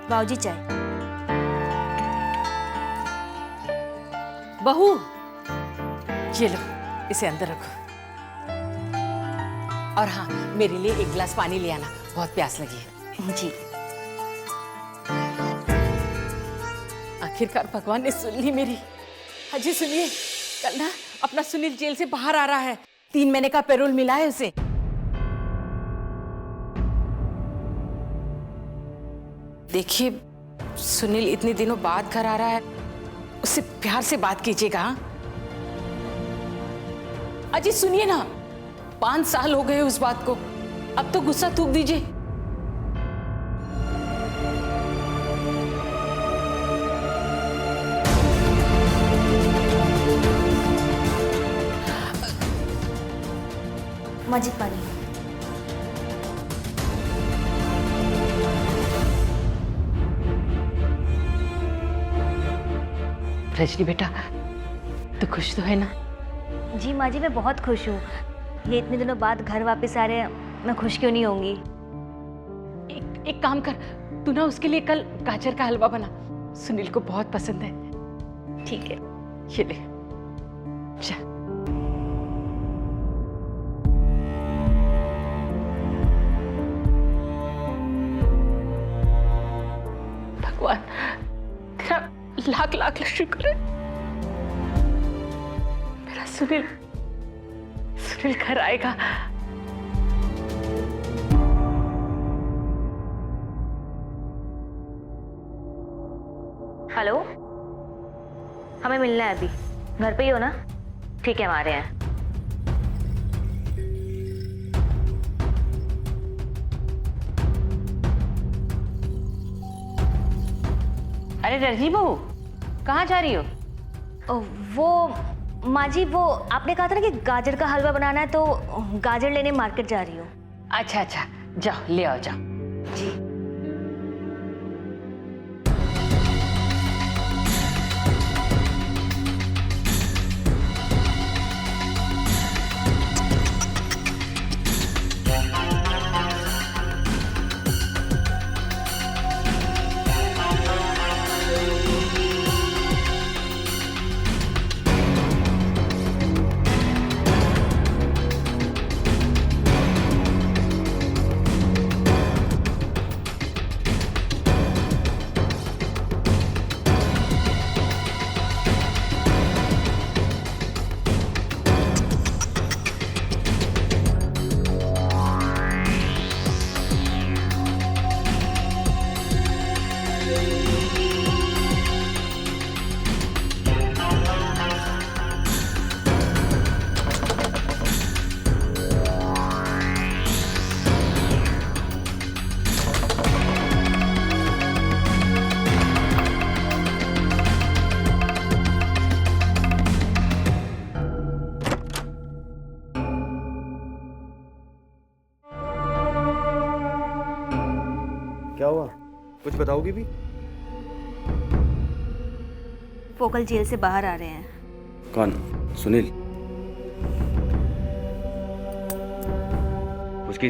बाबूजी चाय। बहू, ये लो, इसे अंदर रखो। और हाँ, मेरे लिए एक गिलास पानी ले आना, बहुत प्यास लगी है। जी। आखिरकार भगवान ने सुन ली मेरी। अजी सुनिए, कल ना अपना सुनील जेल से बाहर आ रहा है। 3 महीने का पैरोल मिला है उसे। देखिए, सुनील इतने दिनों बाद घर आ रहा है, उससे प्यार से बात कीजिएगा। हाँ? अजी सुनिए ना, 5 साल हो गए उस बात को, अब तो गुस्सा थूक दीजिए। माजी पानी। रजनी बेटा, तो खुश तो है ना? जी माँ जी, मैं बहुत खुश हूँ। ये इतने दिनों बाद घर वापस आ रहे हैं, मैं खुश क्यों नहीं होंगी। एक काम कर, तू ना उसके लिए कल गाजर का हलवा बना, सुनील को बहुत पसंद है। ठीक है। ये ले, जा। भगवान तेरा लाख लाख शुक्र है, मेरा सुनील घर आएगा। हेलो, हमें मिलना है अभी। घर पे ही हो ना? ठीक है, हम आ रहे हैं। अरे रजनी बहू, कहाँ जा रही हो? वो माँ जी, वो आपने कहा था ना कि गाजर का हलवा बनाना है, तो गाजर लेने मार्केट जा रही हूँ। अच्छा अच्छा, जाओ ले आओ, जाओ। जी। क्या हुआ? कुछ बताओगी भी? वो कल जेल से बाहर आ रहे हैं। कौन? सुनील? उसकी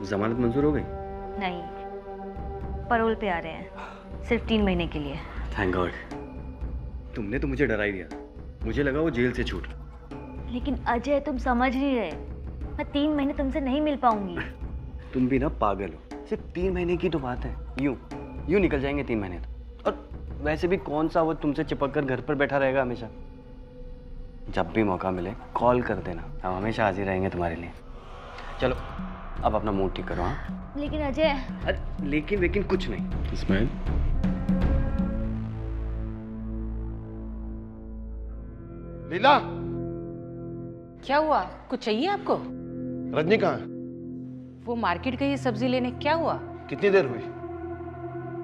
जमानत मंजूर हो गई? नहीं, पैरोल पे आ रहे हैं, सिर्फ 3 महीने के लिए। Thank God. तुमने तो मुझे डरा ही दिया। मुझे लगा वो जेल से छूट। लेकिन अजय, तुम समझ नहीं रहे, मैं 3 महीने तुमसे नहीं मिल पाऊंगी। तुम भी ना पागल हो। सिर्फ 3 महीने की तो बात है। यूं निकल जाएंगे 3 महीने तो। और वैसे भी कौन सा वो तुमसे चिपक कर घर पर बैठा रहेगा हमेशा। जब भी मौका मिले कॉल कर देना, हम हमेशा हाजिर रहेंगे तुम्हारे लिए। चलो अब अपना मूड ठीक करो। हाँ? लेकिन अजय। अरे लेकिन कुछ नहीं। इस्माइल, लीला, क्या हुआ? कुछ चाहिए आपको? रजनी कहाँ है? वो मार्केट गई है सब्जी लेने। क्या हुआ? कितनी देर हुई?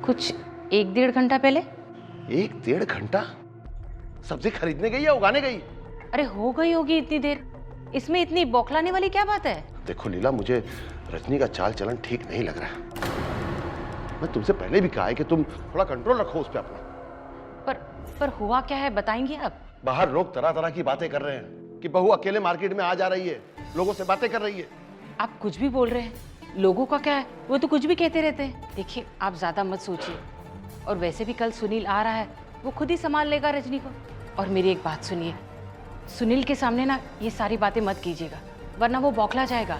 कुछ 1-1.5 घंटा पहले। 1-1.5 घंटा? सब्जी खरीदने गई या उगाने गई? अरे हो गई होगी इतनी देर, इसमें इतनी बौखलाने वाली क्या बात है? देखो लीला, मुझे रजनी का चाल चलन ठीक नहीं लग रहा। मैं तुमसे पहले भी कहा है कि तुम थोड़ा कंट्रोल रखो उस पर अपना। पर हुआ क्या है, बताएंगे आप? बाहर लोग तरह तरह की बातें कर रहे हैं कि बहू अकेले मार्केट में आ जा रही है, लोगों से बातें कर रही है। आप कुछ भी बोल रहे हैं, लोगों का क्या है, वो तो कुछ भी कहते रहते हैं। देखिए, आप ज्यादा मत सोचिए, और वैसे भी कल सुनील आ रहा है, वो खुद ही संभाल लेगा रजनी को। और मेरी एक बात सुनिए, सुनील के सामने ना ये सारी बातें मत कीजिएगा, वरना वो बौखला जाएगा।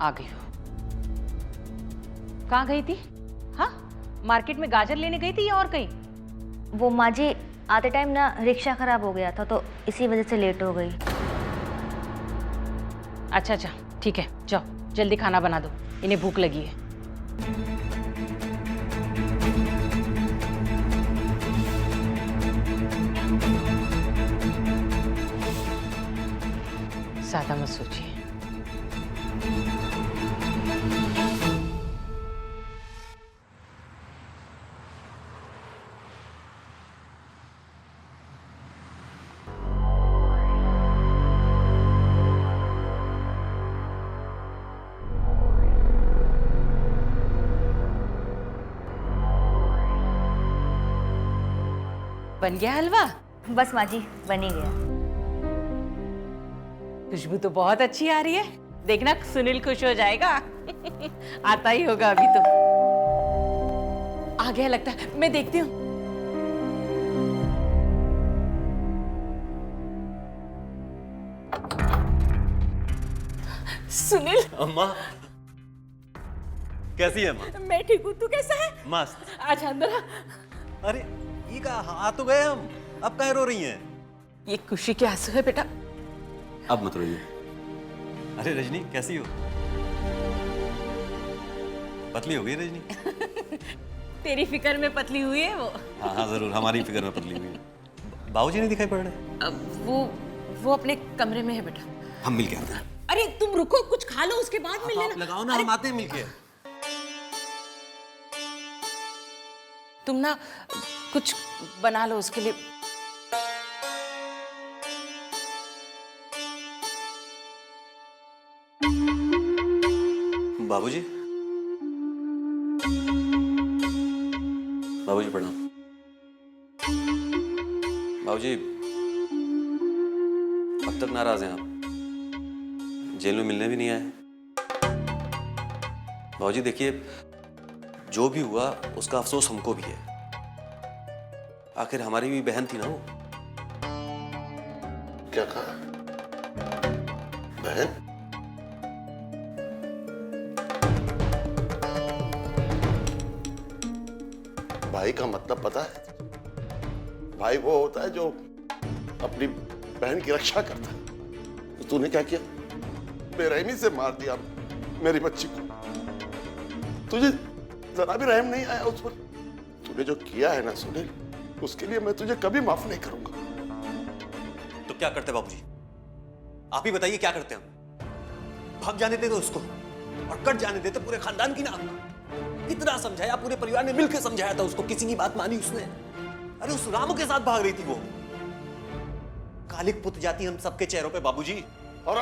आ गई वो। कहाँ गई थी? हाँ, मार्केट में गाजर लेने गई थी या और कहीं? वो माँ जी आते टाइम ना रिक्शा खराब हो गया था तो इसी वजह से लेट हो गई। अच्छा अच्छा, ठीक है, जाओ जल्दी खाना बना दो, इन्हें भूख लगी है। ज्यादा मत सोचिए। बन गया हलवा? बस माँ जी बन ही गया। खुशबू तो बहुत अच्छी आ रही है, देखना सुनील खुश हो जाएगा। आता ही होगा अभी तो। आ गया लगता है, मैं देखती हूँ। सुनील। अम्मा कैसी है अम्मा? मैं ठीक हूँ, तू कैसा है? मस्त। अच्छा अंदर आ। अरे ये का आ तो गए हम, अब काहे रो रही हैं? ये खुशी के आंसू है बेटा। अब मत रोइए। अरे रजनी कैसी हो? पतली हो गई रजनी। तेरी फिक्र में पतली हुई है वो। हाँ हाँ जरूर, हमारी फिक्र में पतली हुई है। बाबूजी नहीं दिखाई पड़ रहे? अब वो अपने कमरे में है बेटा। हम मिल के आते हैं। अरे तुम रुको, कुछ खा लो उसके बाद मिल आप लेना। लगाओ ना, हम आते हैं मिलके। तुम ना कुछ बना लो उसके लिए। बाबूजी, बाबूजी प्रणाम। बाबूजी अब तक नाराज हैं आप, जेल में मिलने भी नहीं आए। बाबूजी देखिए, जो भी हुआ उसका अफसोस हमको भी है, आखिर हमारी भी बहन थी ना वो। क्या कहा? बहन? भाई का मतलब पता है? भाई वो होता है जो अपनी बहन की रक्षा करता है। तो तूने क्या किया? बेरहमी से मार दिया मेरी बच्ची को। तुझे जरा भी रहम नहीं आया उस पर? तूने जो किया है ना सुनील, उसके लिए मैं तुझे कभी माफ नहीं करूंगा। तो क्या करते बाबूजी? आप ही बताइए क्या करते हम? भाग जाने देते उसको और कट जाने देते पूरे खानदान की नाक। कितना समझाया, पूरे परिवार ने मिलकर समझाया था उसको, किसी की बात मानी उसने? अरे उस रामू के साथ भाग रही थी वो। कालिक पुत जाती हम सबके चेहरों पे बाबूजी। और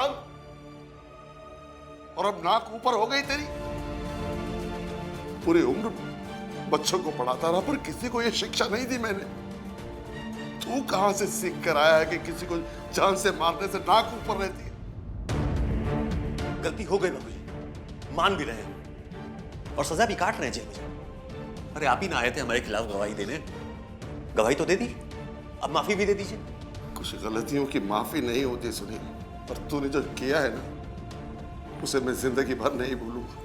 अब नाक ऊपर हो गई तेरी। पूरी उम्र बच्चों को पढ़ाता रहा पर किसी को ये शिक्षा नहीं दी मैंने। तू कहां से सीख कर आया है कि किसी को जान से मारने से नाक ऊपर रहती है? गलती हो गई बाबूजी, मान भी रहे हैं और सजा भी काट रहे हैं जेल में। अरे आप ही ना आए थे हमारे खिलाफ गवाही देने, गवाही तो दे दी, अब माफी भी दे दीजिए। कुछ गलतियों की माफी नहीं होती सुनील, पर तूने जो किया है ना, उसे मैं जिंदगी भर नहीं भूलूंगा।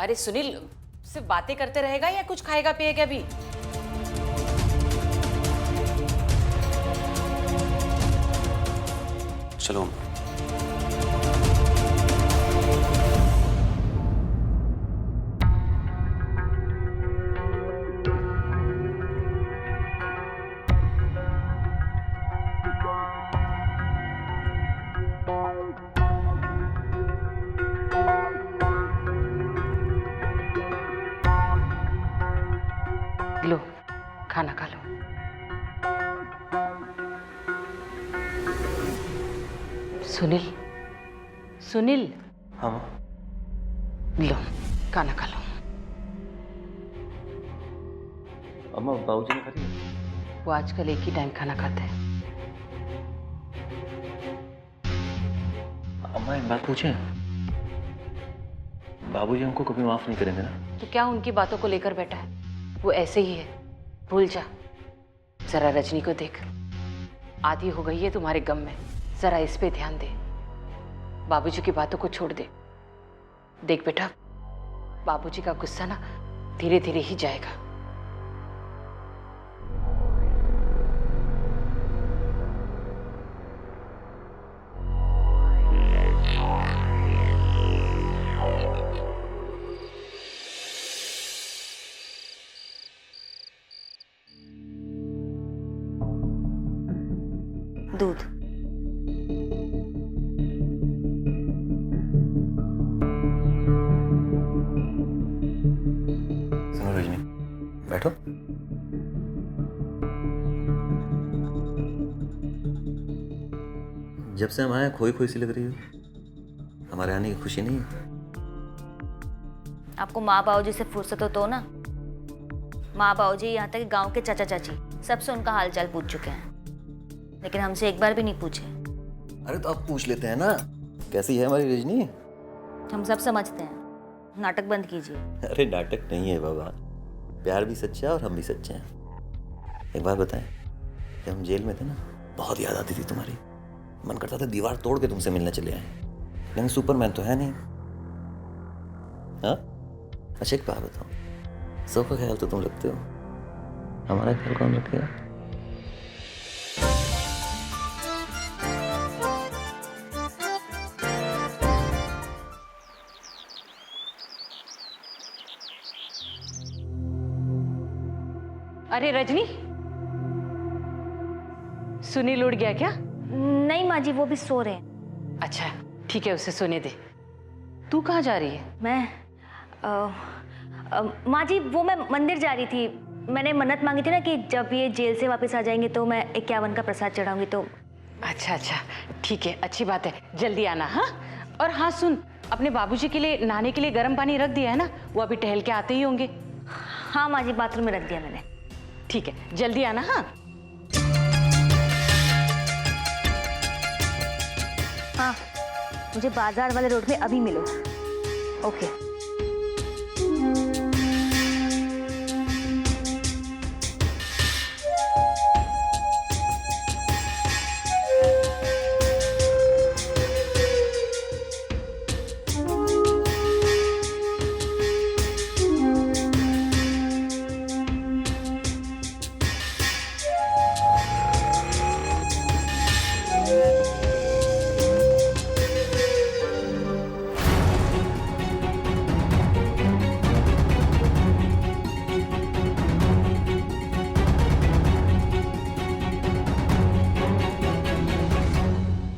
अरे सुनील सिर्फ बातें करते रहेगा या कुछ खाएगा पिएगा भी? चलो लो खाना खा लो। सुनील, सुनील। हाँ लो खाना खा लो। अम्मा बाबूजी ने खा लिया? वो आजकल एक ही टाइम खाना खाते हैं। अम्मा एक बात पूछे? बाबूजी हमको कभी माफ नहीं करेंगे ना? तो क्या उनकी बातों को लेकर बैठा है? वो ऐसे ही है, भूल जा। जरा रजनी को देख, आधी हो गई है तुम्हारे गम में। जरा इस पे ध्यान दे, बाबूजी की बातों को छोड़ दे। देख बेटा, बाबूजी का गुस्सा ना धीरे धीरे ही जाएगा। दूध। सुनो रजनी, बैठो। जब से हम आए खोई खोई सी लग रही हो। हमारे आने की खुशी नहीं है? आपको माँ बाबूजी से फुर्सत हो तो ना। माँ बाबूजी यहाँ तक गांव के चाचा चाची सबसे उनका हालचाल पूछ चुके हैं, लेकिन हमसे एक बार भी नहीं पूछे। अरे तो आप पूछ लेते हैं ना, कैसी है हमारी रजनी? हम सब समझते हैं, नाटक बंद कीजिए। अरे नाटक नहीं है बाबा, प्यार भी सच्चा है और हम भी सच्चे हैं। एक बात बताएं, जब हम जेल में थे ना, बहुत याद आती थी तुम्हारी। मन करता था दीवार तोड़ के तुमसे मिलने चले आए, लेकिन सुपरमैन तो है नहीं। हाँ, अच्छा एक बात बताओ, सबका ख्याल तो तुम रखते हो, हमारा ख्याल कौन रखेगा? अरे रजनी, सुनील उड़ गया क्या? नहीं माँ जी, वो भी सो रहे हैं। अच्छा ठीक है, उसे सोने दे। तू कहाँ जा रही है? मैं माँ जी, वो मैं मंदिर जा रही थी। मैंने मन्नत मांगी थी ना कि जब ये जेल से वापस आ जाएंगे तो मैं 51 का प्रसाद चढ़ाऊंगी। तो अच्छा अच्छा, ठीक है, अच्छी बात है, जल्दी आना। हाँ, और हाँ सुन, अपने बाबूजी के लिए नहाने के लिए गर्म पानी रख दिया है ना? वो अभी टहल के आते ही होंगे। हाँ माँ जी, बाथरूम में रख दिया मैंने। ठीक है, जल्दी आना। हाँ हाँ, मुझे बाजार वाले रोड में अभी मिलो। ओके।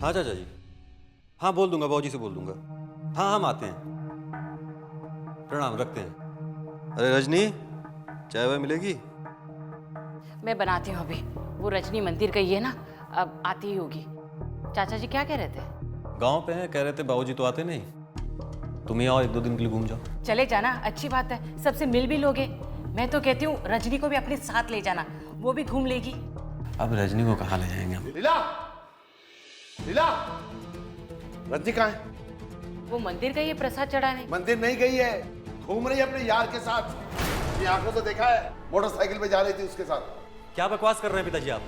हाँ चाचा जी, हाँ बोल दूंगा, बाबूजी से बोल दूंगा। हाँ हम आते हैं। प्रणाम, रखते हैं। अरे रजनी, चाय वाय मिलेगी? मैं बनाती हूँ अभी। वो रजनी मंदिर गई है ना, अब आती ही होगी। चाचा जी क्या कह रहे थे? गांव पे हैं, कह रहे थे बाबूजी तो आते नहीं, तुम ही आओ, 1-2 दिन के लिए घूम जाओ। चले जाना, अच्छी बात है, सबसे मिल भी लोगे। मैं तो कहती हूँ रजनी को भी अपने साथ ले जाना, वो भी घूम लेगी। अब रजनी को कहाँ ले जाएंगे हम? लीला, लीला, रजनी कहाँ है? वो मंदिर गई है प्रसाद चढ़ाने। मंदिर नहीं गई है, घूम रही है अपने यार के साथ। ये आंखों से देखा है, मोटरसाइकिल पे जा रही थी उसके साथ। क्या बकवास कर रहे हैं पिताजी आप?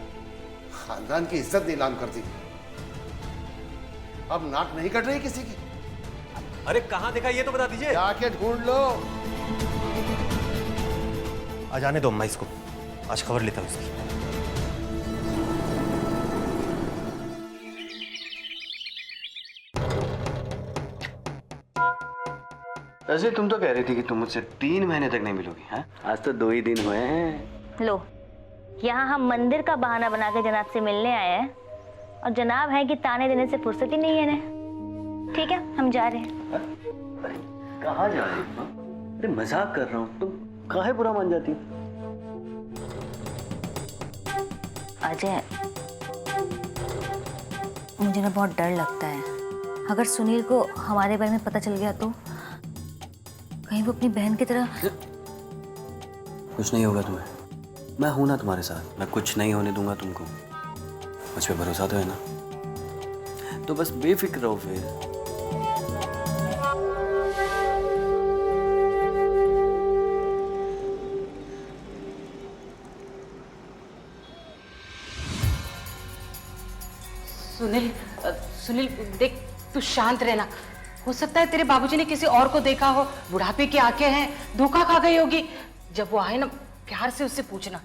खानदान की इज्जत नीलाम कर दी, अब नाक नहीं कट रही किसी की। अरे कहाँ देखा ये तो बता दीजिए। जाके ढूंढ लो। आ जाने दो अम्मा इसको, आज खबर लेता हूँ इसकी। वैसे तुम तो कह रही थी कि तुम मुझसे 3 महीने तक नहीं मिलोगी। हाँ, आज तो 2 ही दिन हुए हैं। लो, यहाँ हम मंदिर का बहाना बना के जनाब से मिलने आए हैं, और जनाब है कि ताने देने से फुर्सत ही नहीं है ना। ठीक है, हम जा रहे हैं। अरे कहाँ जा रही हो? अरे मजाक कर रहा हूँ, तुम काहे बुरा मान जाती हो? अजय, मुझे ना बहुत डर लगता है। अगर सुनील को हमारे बारे में पता चल गया तो कहीं वो अपनी बहन की तरह। कुछ नहीं होगा तुम्हें, मैं हूं ना तुम्हारे साथ। मैं कुछ नहीं होने दूंगा तुमको, मुझ पे भरोसा तो है ना? तो बस बेफिक्र रहो फिर। सुनील देख, तू शांत रहना। हो सकता है तेरे बाबूजी ने किसी और को देखा हो, बुढ़ापे की आंखें हैं, धोखा खा गई होगी। जब वो आए ना, प्यार से उससे पूछना।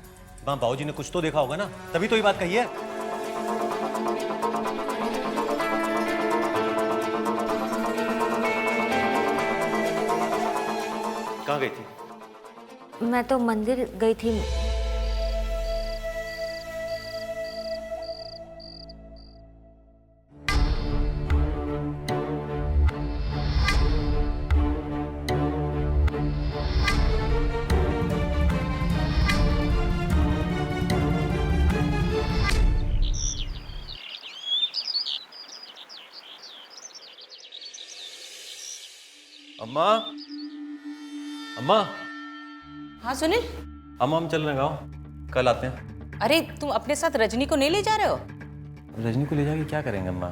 माँ, बाबूजी ने कुछ तो देखा होगा ना, तभी तो ये बात कही है। कहाँ गई थी? मैं तो मंदिर गई थी। अम्मा, अम्मा, हाँ सुनील। अम्मा हम चल रहे हैं गाँव, कल आते हैं। अरे तुम अपने साथ रजनी को नहीं ले जा रहे हो? रजनी को ले जाके क्या करेंगे अम्मा?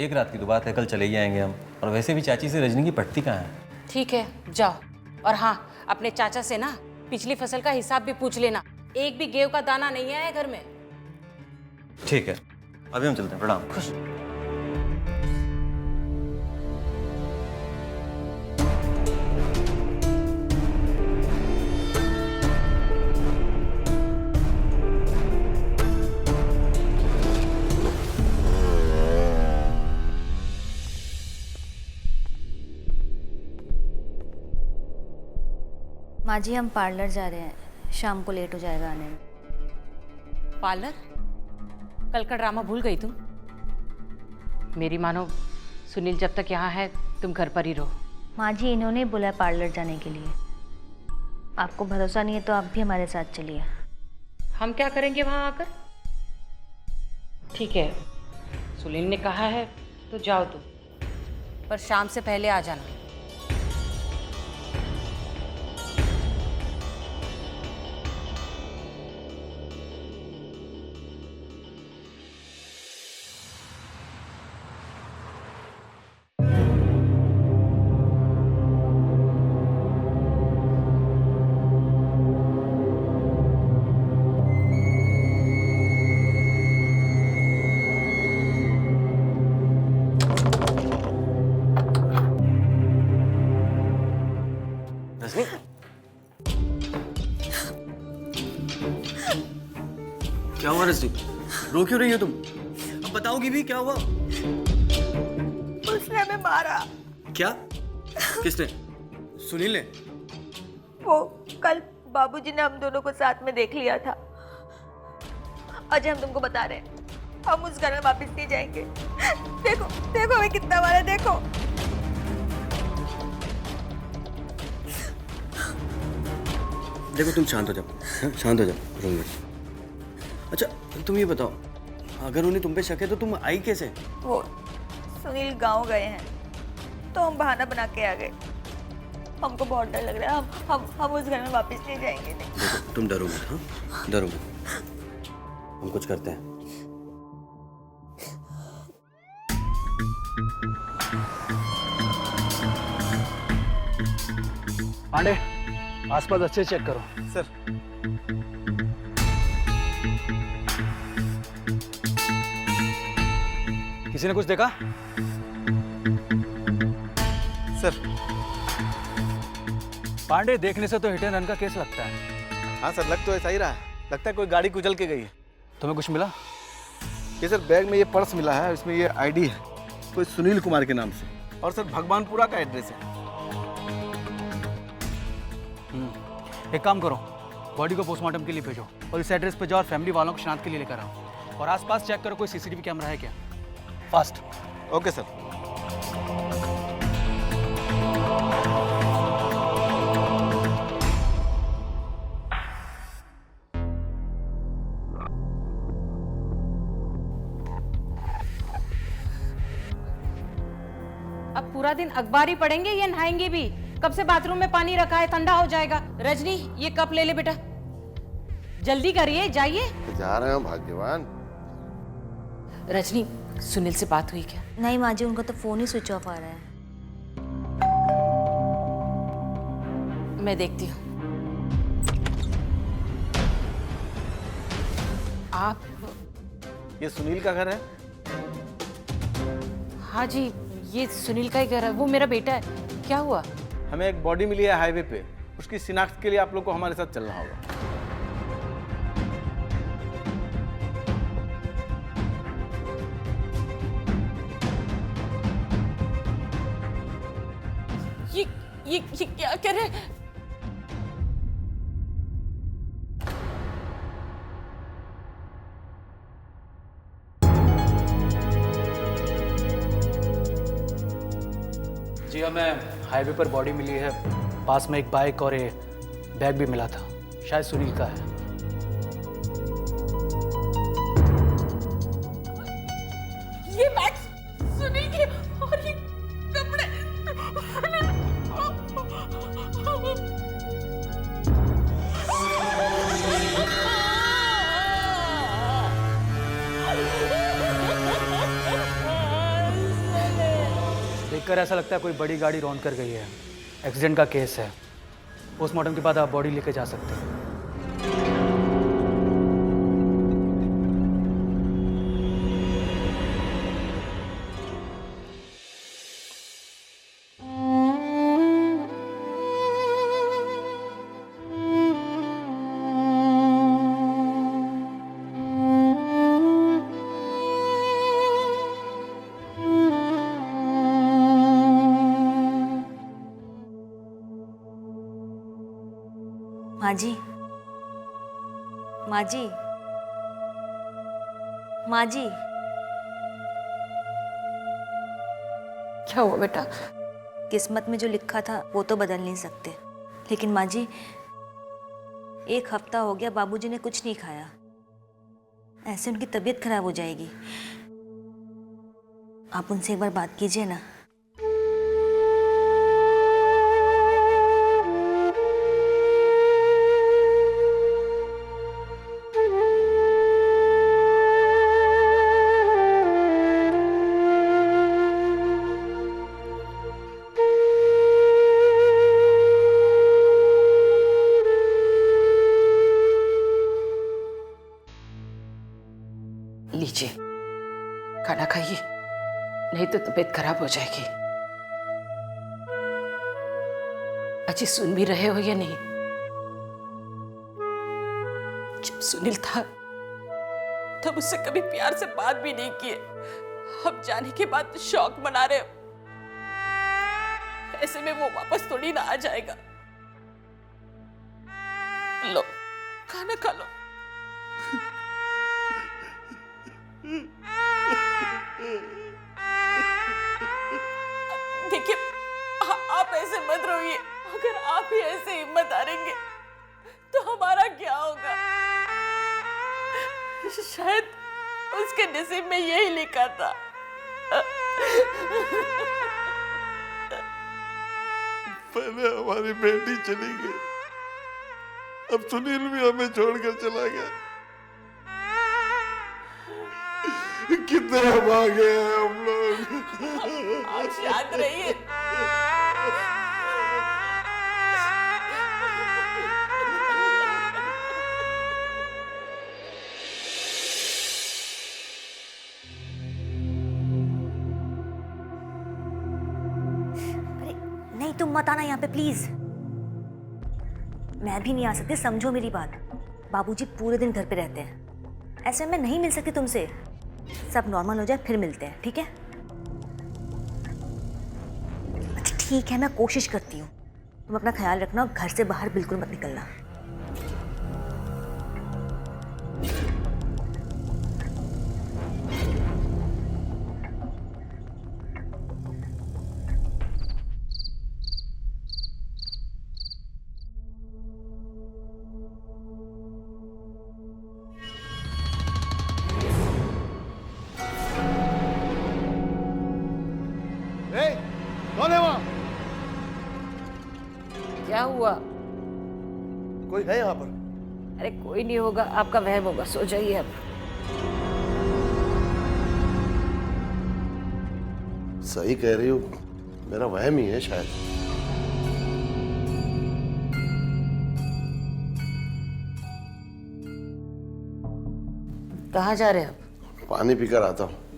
एक रात की तो बात है, कल चले ही आएंगे हम। और वैसे भी चाची से रजनी की पटती कहाँ है? ठीक है, जाओ। और हाँ, अपने चाचा से ना पिछली फसल का हिसाब भी पूछ लेना। एक भी गेहूं का दाना नहीं आया घर में। ठीक है, अभी हम चलते हैं। प्रणाम। खुश। माँ जी, हम पार्लर जा रहे हैं, शाम को लेट हो जाएगा आने में। पार्लर? कल का ड्रामा भूल गई तुम? मेरी मानो, सुनील जब तक यहाँ है तुम घर पर ही रहो। माँ जी, इन्होंने बोला पार्लर जाने के लिए। आपको भरोसा नहीं है तो आप भी हमारे साथ चलिए। हम क्या करेंगे वहाँ आकर? ठीक है, सुनील ने कहा है तो जाओ तुम, पर शाम से पहले आ जाना। रजनी, क्या हुआ रजनी? रो क्यों रही हो तुम? अब बताओगी भी क्या हुआ? उसने हमें मारा। क्या? किसने? सुनील ने? वो कल बाबूजी ने हम दोनों को साथ में देख लिया था। अजय, हम तुमको बता रहे हैं, हम उस घर में वापस नहीं जाएंगे। देखो देखो हमें कितना मारा, देखो। देखो तुम शांत हो जाओ, हाँ? शांत हो जाओ, रो मत। अच्छा तुम ये बताओ, अगर उन्हें तुम पे शक है तो तुम आई कैसे? वो सुनील गांव गए हैं तो हम बहाना बना के आ गए। हमको बहुत डर लग रहा है, हम उस घर में वापस नहीं जाएंगे। नहीं। देखो तुम डरो मत, हाँ? डरो मत, हम कुछ करते हैं। पांडे, आसपास अच्छे चेक करो। सर। किसी ने कुछ देखा? सर। पांडे, देखने से तो हिट एंड रन का केस लगता है। हाँ सर, लग तो ऐसा ही रहा है। लगता है कोई गाड़ी कुचल के गई है। तुम्हें कुछ मिला? ये सर, बैग में ये पर्स मिला है, इसमें ये आईडी है, कोई सुनील कुमार के नाम से। और सर भगवानपुरा का एड्रेस है। एक काम करो, बॉडी को पोस्टमार्टम के लिए भेजो और इस एड्रेस पे जाओ और फैमिली वालों को शनाख्त के लिए लेकर आओ। और आसपास चेक करो कोई सीसीटीवी कैमरा है क्या। फास्ट। Okay sir. अब पूरा दिन अखबार ही पढ़ेंगे या नहाएंगे भी? कब से बाथरूम में पानी रखा है, ठंडा हो जाएगा। रजनी, ये कप ले ले बेटा, जल्दी करिए, जाइए। जा रहे हैं भाग्यवान। रजनी, सुनील से बात हुई क्या? नहीं माँ जी, उनका तो फोन ही स्विच ऑफ आ रहा है। मैं देखती हूँ। आप? ये सुनील का घर है। हाँ जी, ये सुनील का ही घर है, वो मेरा बेटा है। क्या हुआ? हमें एक बॉडी मिली है हाईवे पे, उसकी शिनाख्त के लिए आप लोग को हमारे साथ चलना होगा। ये क्या कर रहे हैं? जी हमें हाईवे पर बॉडी मिली है, पास में एक बाइक और एक बैग भी मिला था, शायद सुनील का है। ये बैग सुनील के और ये कपड़े। देखकर ऐसा लगता है कोई बड़ी गाड़ी रौंद कर गई है। एक्सीडेंट का केस है। पोस्टमार्टम के बाद आप बॉडी लेके जा सकते हैं। माँ जी, माँ जी, माँ जी। क्या हुआ बेटा? किस्मत में जो लिखा था वो तो बदल नहीं सकते, लेकिन माँ जी 1 हफ्ता हो गया बाबूजी ने कुछ नहीं खाया। ऐसे उनकी तबीयत खराब हो जाएगी। आप उनसे एक बार बात कीजिए ना। लीजिए, खाना खाइए, नहीं तो तबीयत खराब हो जाएगी। अजी सुन भी रहे हो या नहीं? जब सुनील था तब उससे कभी प्यार से बात भी नहीं किए। अब जाने के बाद शौक मना रहे हो। ऐसे में वो वापस थोड़ी ना आ जाएगा। लो, खाना खा लो। देखिए, आप ऐसे मत रोइए। अगर आप ही ऐसे हिम्मत हारेंगे तो हमारा क्या होगा? शायद उसके नसीब में यही लिखा था। पहले हमारी बेटी चली गई, अब सुनील भी हमें छोड़कर चला गया। कितने भागे हैं हम लोग। आप शांत रहिए। अरे नहीं, तुम मत आना यहाँ पे प्लीज। मैं भी नहीं आ सकती, समझो मेरी बात। बाबूजी पूरे दिन घर पे रहते हैं, ऐसे में नहीं मिल सकती तुमसे। सब नॉर्मल हो जाए फिर मिलते हैं, ठीक है? अच्छा ठीक है, मैं कोशिश करती हूँ। तुम अपना ख्याल रखना और घर से बाहर बिल्कुल मत निकलना। कौन है वहाँ? क्या हुआ? कोई है यहाँ पर? अरे कोई नहीं होगा, आपका वहम होगा। सो जाइए अब। सही कह रही हो, मेरा वहम ही है शायद। कहाँ जा रहे हैं आप? पानी पीकर आता हूँ।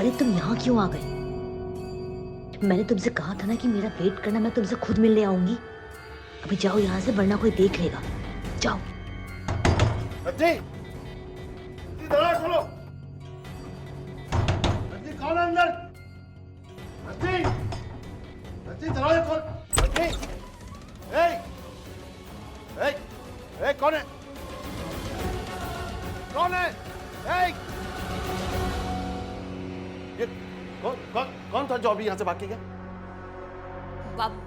अरे तुम यहाँ क्यों आ गए? मैंने तुमसे कहा था ना कि मेरा वेट करना, मैं तुमसे खुद मिलने आऊंगी। अभी जाओ यहाँ से, वरना कोई देख लेगा। जाओ। रजनी, दरवाजा खोलो। रजनी कौन है अंदर? रजनी, रजनी दरवाजा खोल। रजनी, ए, कौन है? कौन है? ये कौन था जो अभी यहाँ से भाग के गया?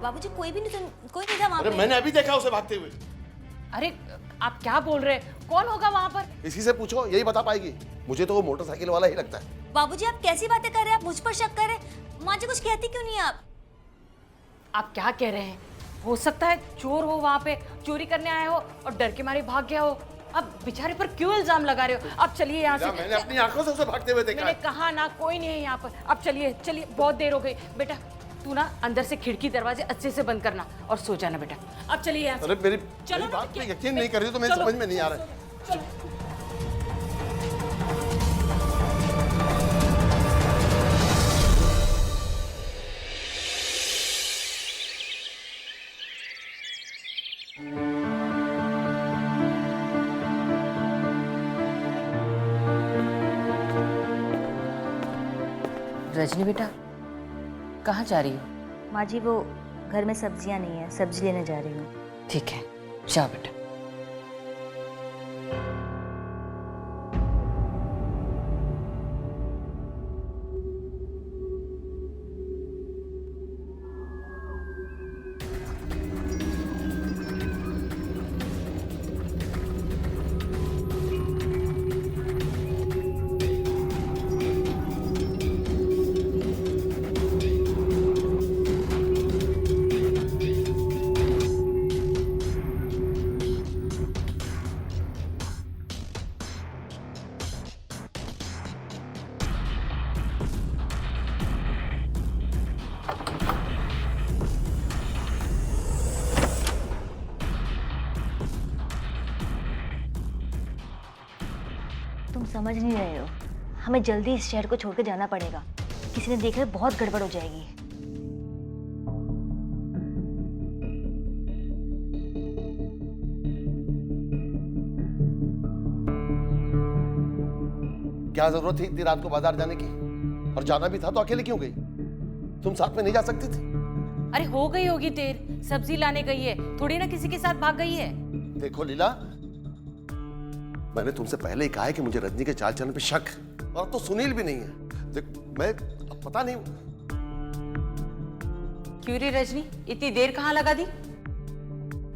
बाबूजी कोई भी नहीं, कोई नहीं था वहाँ अरे पे। मैंने अभी देखा उसे भागते हुए। अरे आप क्या बोल रहे हैं? कौन होगा वहां पर? इसी से पूछो, यही बता पाएगी। मुझे तो वो मोटरसाइकिल वाला ही लगता है। बाबूजी आप कैसी बातें कर रहे हैं? आप मुझ पर शक कर रहे हैं? माँ जी कुछ कहती क्यों नहीं आप? आप क्या कह रहे हैं? हो सकता है चोर हो, वहां पे चोरी करने आए हो और डर के मारे भाग गया हो। अब बेचारे पर क्यों इल्जाम लगा रहे हो? अब चलिए यहाँ से। मैंने अपनी आंखों से उसे भागते हुए देखा। मैंने कहा ना, कोई नहीं है यहाँ पर। अब चलिए चलिए, बहुत देर हो गई। बेटा तू ना अंदर से खिड़की दरवाजे अच्छे से बंद करना और सो जाना बेटा। अब चलिए यहाँ से। अरे मेरी चलो ना, बात पे यकीन नहीं कर रही तो मेरी समझ में नहीं आ रहा है। चलो। रजनी बेटा, कहाँ जा रही हो? माँ जी वो घर में सब्जियाँ नहीं है, सब्जी लेने जा रही हूँ। ठीक है, जा बेटा। तुम समझ नहीं रहे हो, हमें जल्दी इस शहर को छोड़कर जाना पड़ेगा। किसी ने देख लिया बहुत गड़बड़ हो जाएगी। क्या जरूरत थी इतनी रात को बाजार जाने की? और जाना भी था तो अकेले क्यों गई? तुम साथ में नहीं जा सकती थी? अरे हो गई होगी देर, सब्जी लाने गई है, थोड़ी ना किसी के साथ भाग गई है। देखो लीला, मैंने तुमसे पहले ही कहा है कि मुझे रजनी के चाल चलन पे शक, और अब तो सुनील भी नहीं है। देख मैं अब पता नहीं। क्यों रे रजनी, इतनी देर कहाँ लगा दी?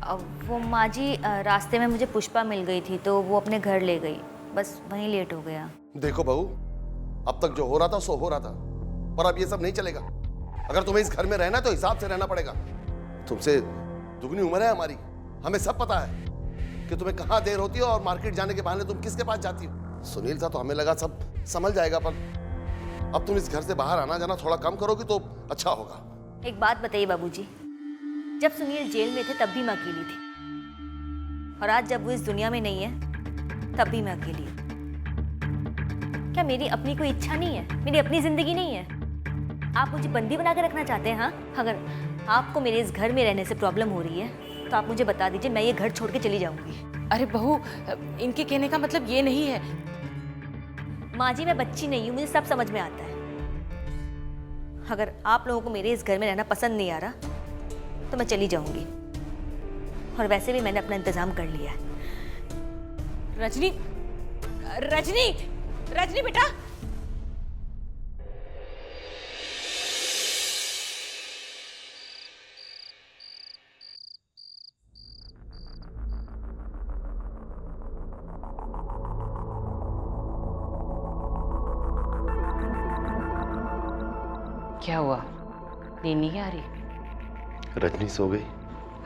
अब वो माँ जी रास्ते में मुझे पुष्पा मिल गई थी तो वो अपने घर ले गई, बस वहीं लेट हो गया। देखो बहू, अब तक जो हो रहा था सो हो रहा था, पर अब ये सब नहीं चलेगा। अगर तुम्हें इस घर में रहना तो हिसाब से रहना पड़ेगा। तुमसे दुगनी उम्र है हमारी, हमें सब पता है कि तुम्हें कहाँ देर होती है और मार्केट जाने के बहाने तुम किसके पास जाती हो। सुनील था तो हमें लगा सब संभल जाएगा, पर अब तुम इस घर से बाहर आना जाना थोड़ा कम करोगी तो अच्छा होगा। एक बात बताइए बाबूजी, जब सुनील जेल में थे तब भी मैं अकेली थी, और आज जब वो इस दुनिया में नहीं है तब भी मैं अकेली हूँ। क्या मेरी अपनी कोई इच्छा नहीं है? मेरी अपनी जिंदगी नहीं है? आप मुझे बंदी बना के रखना चाहते हैं? हाँ, अगर आपको मेरे इस घर में रहने से प्रॉब्लम हो रही है तो आप मुझे बता दीजिए, मैं ये घर छोड़ के चली जाऊंगी। अरे बहू, इनके कहने का मतलब ये नहीं है। माँ जी मैं बच्ची नहीं हूँ, मुझे सब समझ में आता है। अगर आप लोगों को मेरे इस घर में रहना पसंद नहीं आ रहा तो मैं चली जाऊंगी, और वैसे भी मैंने अपना इंतजाम कर लिया है। रजनी, रजनी, रजनी बेटा, क्या हुआ? नींद नहीं आ रही? रजनी सो गई?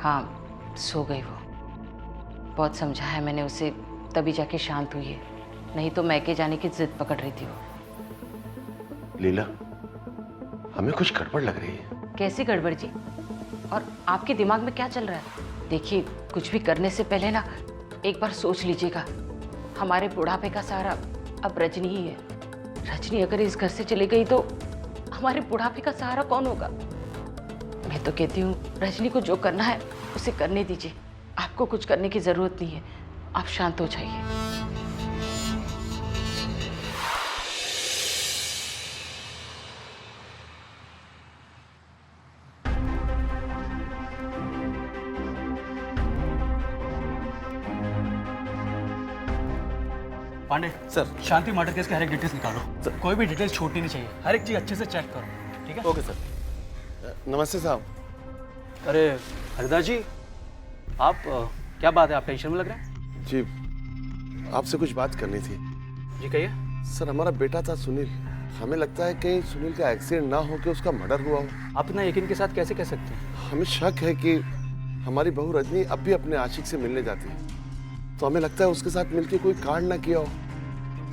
हाँ, सो गई वो। बहुत समझाया मैंने उसे, तभी जाके शांत हुई है, नहीं तो मैके जाने की जिद पकड़ रही थी वो। लीला, हमें कुछ गड़बड़ लग रही है। कैसी गड़बड़ जी? और आपके दिमाग में क्या चल रहा है? देखिए, कुछ भी करने से पहले ना एक बार सोच लीजिएगा। हमारे बुढ़ापे का सहारा अब रजनी ही है। रजनी अगर इस घर से चली गई तो हमारे बुढ़ापे का सहारा कौन होगा? मैं तो कहती हूँ रजनी को जो करना है उसे करने दीजिए। आपको कुछ करने की जरूरत नहीं है, आप शांत हो जाइए। पांडे सर। शांति मर्डर केस के हर एक डिटेल्स निकालो। कोई भी डिटेल्स छूटनी नहीं चाहिए, हर एक चीज अच्छे से चेक करो, ठीक है? Okay sir. नमस्ते साहब। अरे हरिदास जी, आप क्या बात है, आप टेंशन में लग रहे हैं? जी, आपसे कुछ बात करनी थी। जी कहिए। सर, हमारा बेटा था सुनील, हमें लगता है कहीं सुनील का एक्सीडेंट ना हो के उसका मर्डर हुआ हो। आप इतना यकीन के साथ कैसे कह सकते हैं? हमें शक है कि हमारी बहू रजनी अब भी अपने आशिक से मिलने जाती है, तो हमें लगता है उसके साथ मिलके कोई कांड ना किया हो,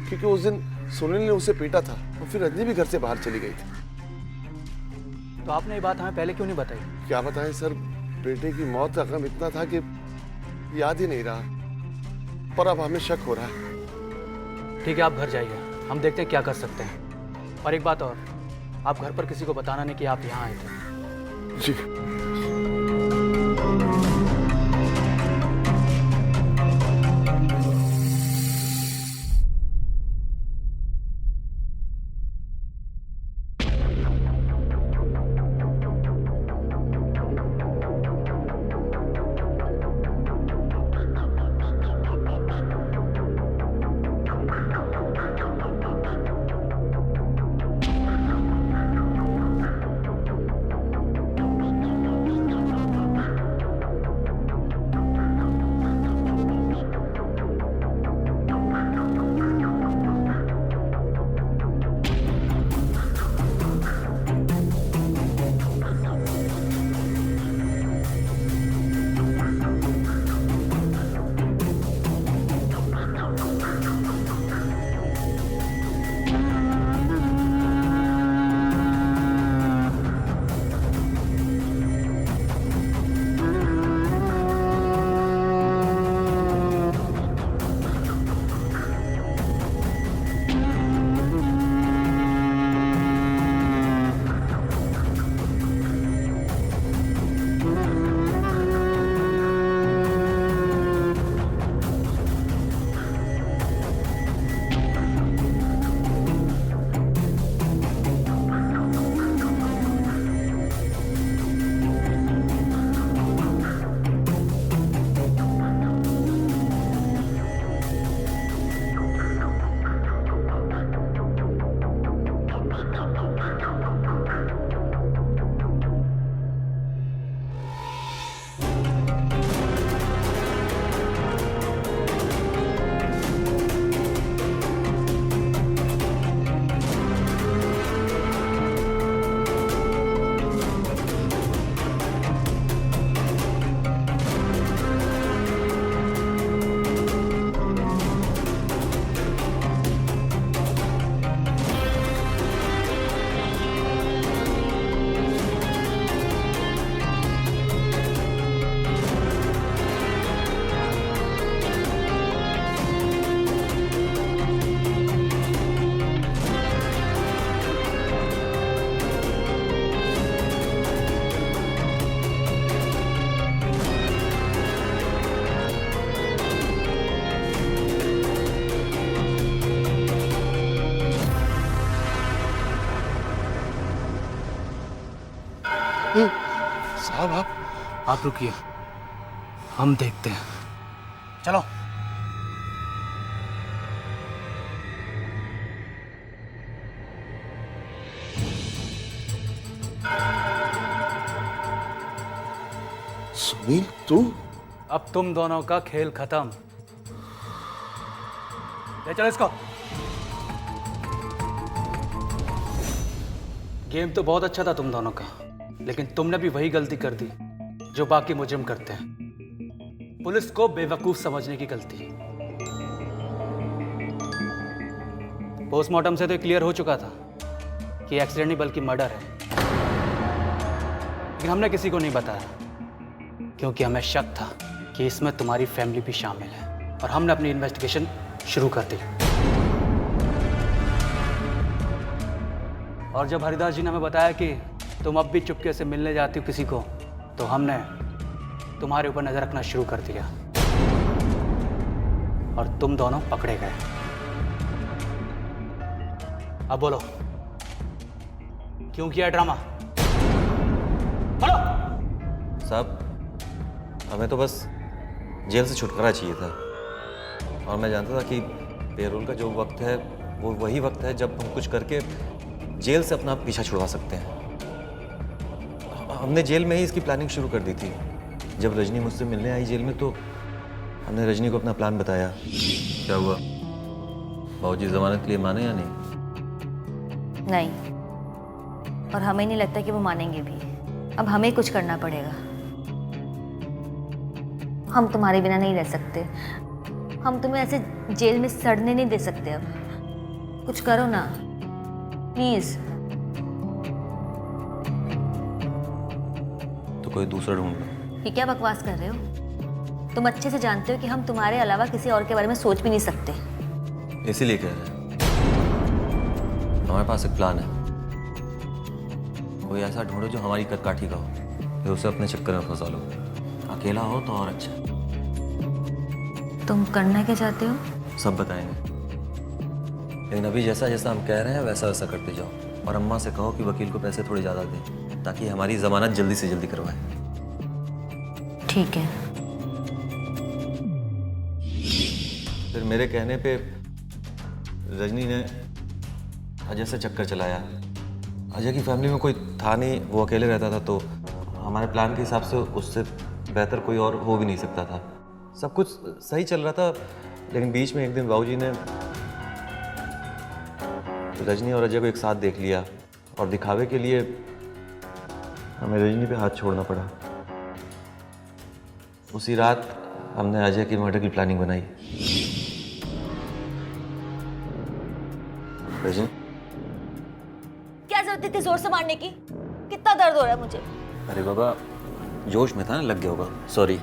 क्योंकि उस दिन सुनील ने उसे पीटा था और फिर रजनी भी घर से बाहर चली गई थी। तो आपने ये बात हमें पहले क्यों नहीं बताई? क्या बताएं सर, बेटे की मौत का गम इतना था कि याद ही नहीं रहा, पर अब हमें शक हो रहा है। ठीक है, आप घर जाइए, हम देखते हैं क्या कर सकते हैं। और एक बात और, आप घर पर किसी को बताना नहीं कि आप यहाँ आए थे। जी। साहब आप रुकिए, हम देखते हैं। चलो। सुनील, तू? अब तुम दोनों का खेल खत्म। ले चलो इसको। गेम तो बहुत अच्छा था तुम दोनों का, लेकिन तुमने भी वही गलती कर दी जो बाकी मुजरिम करते हैं, पुलिस को बेवकूफ समझने की गलती। पोस्टमार्टम से तो क्लियर हो चुका था कि एक्सीडेंट नहीं बल्कि मर्डर है, लेकिन हमने किसी को नहीं बताया क्योंकि हमें शक था कि इसमें तुम्हारी फैमिली भी शामिल है, और हमने अपनी इन्वेस्टिगेशन शुरू कर दी। और जब हरिदास जी ने हमें बताया कि तुम अब भी चुपके से मिलने जाती हो किसी को, तो हमने तुम्हारे ऊपर नजर रखना शुरू कर दिया और तुम दोनों पकड़े गए। अब बोलो, क्यों किया ड्रामा? बोलो। साहब, हमें तो बस जेल से छुटकारा चाहिए था और मैं जानता था कि पेरोल का जो वक्त है वो वही वक्त है जब हम कुछ करके जेल से अपना पीछा छुड़वा सकते हैं। हमने जेल में ही इसकी प्लानिंग शुरू कर दी थी। जब रजनी मुझसे मिलने आई जेल में तो हमने रजनी को अपना प्लान बताया। क्या हुआ, बाबूजी जमानत के लिए माने या नहीं? नहीं, और हमें नहीं लगता कि वो मानेंगे भी। अब हमें कुछ करना पड़ेगा। हम तुम्हारे बिना नहीं रह सकते। हम तुम्हें ऐसे जेल में सड़ने नहीं दे सकते। अब कुछ करो ना प्लीज। तो कोई दूसरा ढूंढ लो। ये क्या बकवास कर रहे हो? तुम अच्छे से जानते हो कि हम तुम्हारे अलावा किसी और के बारे में सोच भी नहीं सकते। इसीलिए कह रहे हैं, हमारे पास एक प्लान है। कोई ऐसा ढूंढो जो हमारी कदकाठी का हो, फिर उसे अपने चक्कर में फंसा लो। अकेला हो तो और अच्छा। तुम करना क्या चाहते हो? सब बताएंगे, लेकिन अभी जैसा जैसा हम कह रहे हैं वैसा वैसा करते जाओ। और अम्मा से कहो कि वकील को पैसे थोड़े ज़्यादा दें ताकि हमारी जमानत जल्दी से जल्दी करवाए। ठीक है। फिर मेरे कहने पे रजनी ने अजय से चक्कर चलाया। अजय की फैमिली में कोई था नहीं, वो अकेले रहता था, तो हमारे प्लान के हिसाब से उससे बेहतर कोई और हो भी नहीं सकता था। सब कुछ सही चल रहा था, लेकिन बीच में एक दिन बाबूजी ने रजनी और अजय को एक साथ देख लिया और दिखावे के लिए हमें रजनी पे हाथ छोड़ना पड़ा। उसी रात हमने अजय की मर्डर की प्लानिंग बनाई। रजनी, क्या जरूरत थी इतनी जोर से मारने की? कितना दर्द हो रहा है मुझे। अरे बाबा, जोश में था ना, लग गया होगा, सॉरी।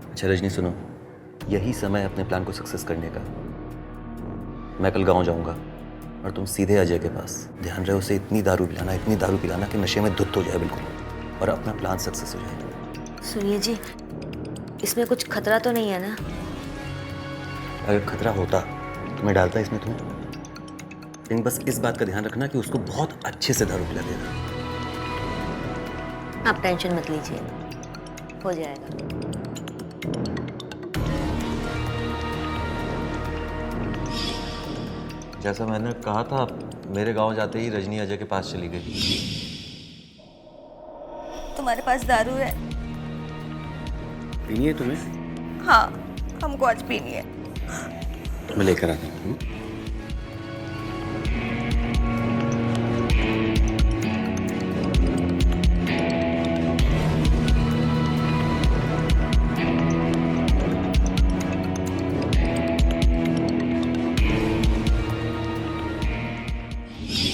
अच्छा रजनी सुनो, यही समय है अपने प्लान को सक्सेस करने का। मैं कल गांव जाऊंगा और तुम सीधे अजय के पास। ध्यान रहे उसे इतनी दारू पिलाना कि नशे में धुत हो जाए बिल्कुल, और अपना प्लान सक्सेस हो जाए। सुनिए जी, इसमें कुछ खतरा तो नहीं है ना? अगर खतरा होता तो मैं डालता इसमें तुम्हें। लेकिन बस इस बात का ध्यान रखना कि उसको बहुत अच्छे से दारू पिला देना। आप टेंशन मत लीजिए, हो जाएगा। जैसा मैंने कहा था, मेरे गांव जाते ही रजनी अजय के पास चली गई। तुम्हारे पास दारू है? पीनी है तुम्हें? हाँ, हमको आज पीनी है। मैं लेकर आता हूँ।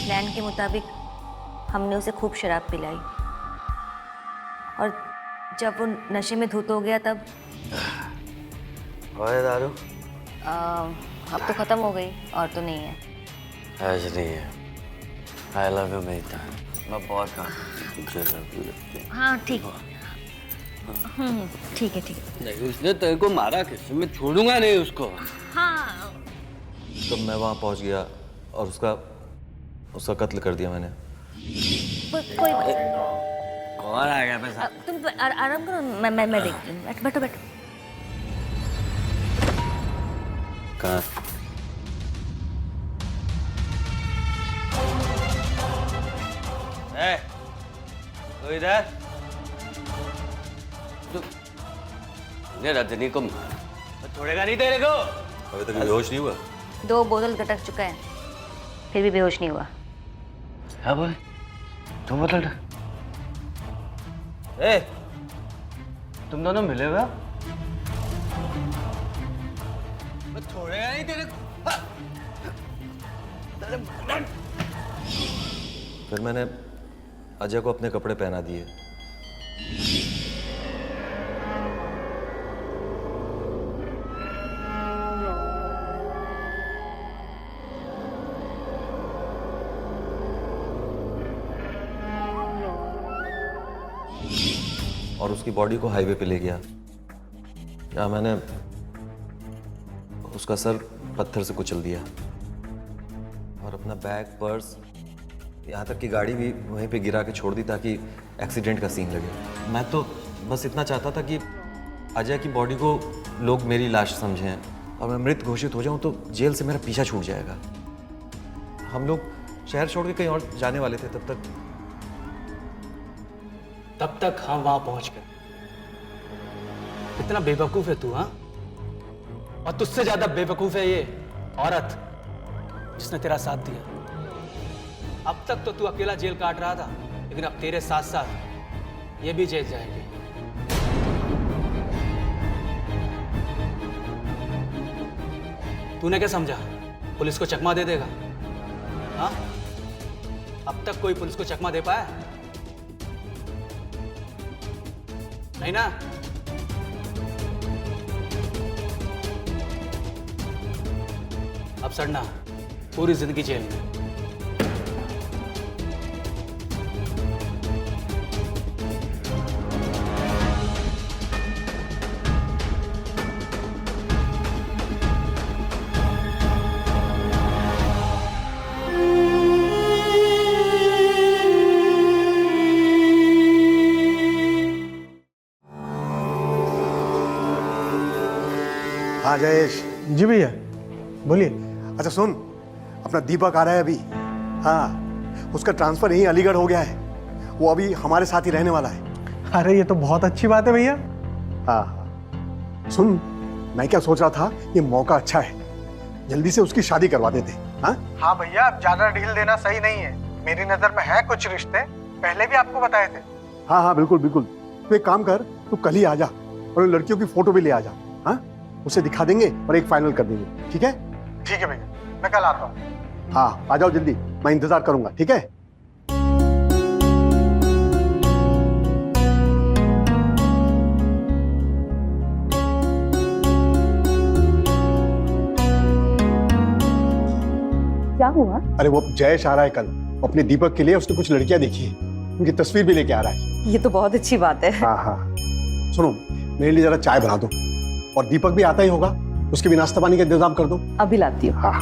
प्लान के मुताबिक हमने उसे खूब शराब पिलाई और जब वो नशे में धुत हो गया तब और दारू अब तो खत्म हो गई और तो नहीं है। आज नहीं है। आई लव यू मेहता, मैं बहुत काम। हाँ ठीक, ठीक है ठीक है। नहीं, उसने तेरे को मारा किसी, मैं छोड़ूंगा नहीं उसको। हाँ तो मैं वहां पहुंच गया और उसका कत्ल कर दिया मैंने। कोई कौन आ गया पैसा? तुम आराम करो, मैं देखती हूँ। बैठो बैठो। कहाँ? तो इधर ने रजनी को मारा, तो छोड़ेगा नहीं तेरे को। अभी तक बेहोश नहीं हुआ? 2 बोतल गटक चुका है, फिर भी बेहोश नहीं हुआ। क्या बोले? 2 बोतल? तुम दोनों मिले हुए? मैं छोड़ेगा नहीं तेरे को। फिर मैंने अजय को अपने कपड़े पहना दिए। और उसकी बॉडी को हाईवे पे ले गया। या मैंने उसका सर पत्थर से कुचल दिया और अपना बैग, पर्स, यहाँ तक कि गाड़ी भी वहीं पे गिरा के छोड़ दी ताकि एक्सीडेंट का सीन लगे। मैं तो बस इतना चाहता था कि अजय की बॉडी को लोग मेरी लाश समझें और मैं मृत घोषित हो जाऊं तो जेल से मेरा पीछा छूट जाएगा। हम लोग शहर छोड़ के कहीं और जाने वाले थे। तब तक हम वहां पहुंच गए। इतना बेवकूफ है तू, हाँ? और तुझसे ज्यादा बेवकूफ है ये औरत जिसने तेरा साथ दिया। अब तक तो तू अकेला जेल काट रहा था, लेकिन अब तेरे साथ साथ ये भी जेल जाएगी। तूने क्या समझा पुलिस को चकमा दे देगा? हाँ? अब तक कोई पुलिस को चकमा दे पाया? नहीं ना? अब सड़ना पूरी जिंदगी जेल में। हाँ जयेश। जी भैया बोलिए। अच्छा सुन, अपना दीपक आ रहा है अभी। हाँ, उसका ट्रांसफर यहीं अलीगढ़ हो गया है। वो अभी हमारे साथ ही रहने वाला है। अरे ये तो बहुत अच्छी बात है भैया। हाँ सुन, मैं क्या सोच रहा था, ये मौका अच्छा है, जल्दी से उसकी शादी करवा देते। हाँ भैया, अब ज्यादा ढील देना सही नहीं है। मेरी नजर में है कुछ रिश्ते, पहले भी आपको बताए थे। हाँ हाँ बिल्कुल बिल्कुल। तू एक काम कर, तू कल ही आ जा और उन लड़कियों की फोटो भी ले आ जा। हाँ, उसे दिखा देंगे और एक फाइनल कर देंगे। ठीक है? ठीक है भैया, मैं कल आता हूँ। हाँ आ जाओ जल्दी, मैं इंतजार करूंगा। ठीक है? क्या हुआ? अरे वो जयेश आ रहा है कल, अपने दीपक के लिए उसने कुछ लड़कियां देखी है, उनकी तस्वीर भी लेके आ रहा है। ये तो बहुत अच्छी बात है। हाँ हाँ, सुनो मेरे लिए जरा चाय बना दो, और दीपक भी आता ही होगा, उसके भी नाश्ता पानी का इंतजाम कर दो। अभी लाती हूँ। हाँ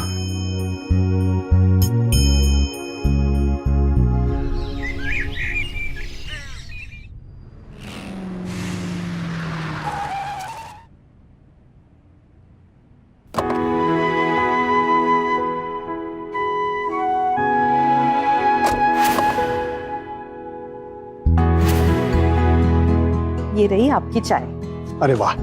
ये रही आपकी चाय। अरे वाह,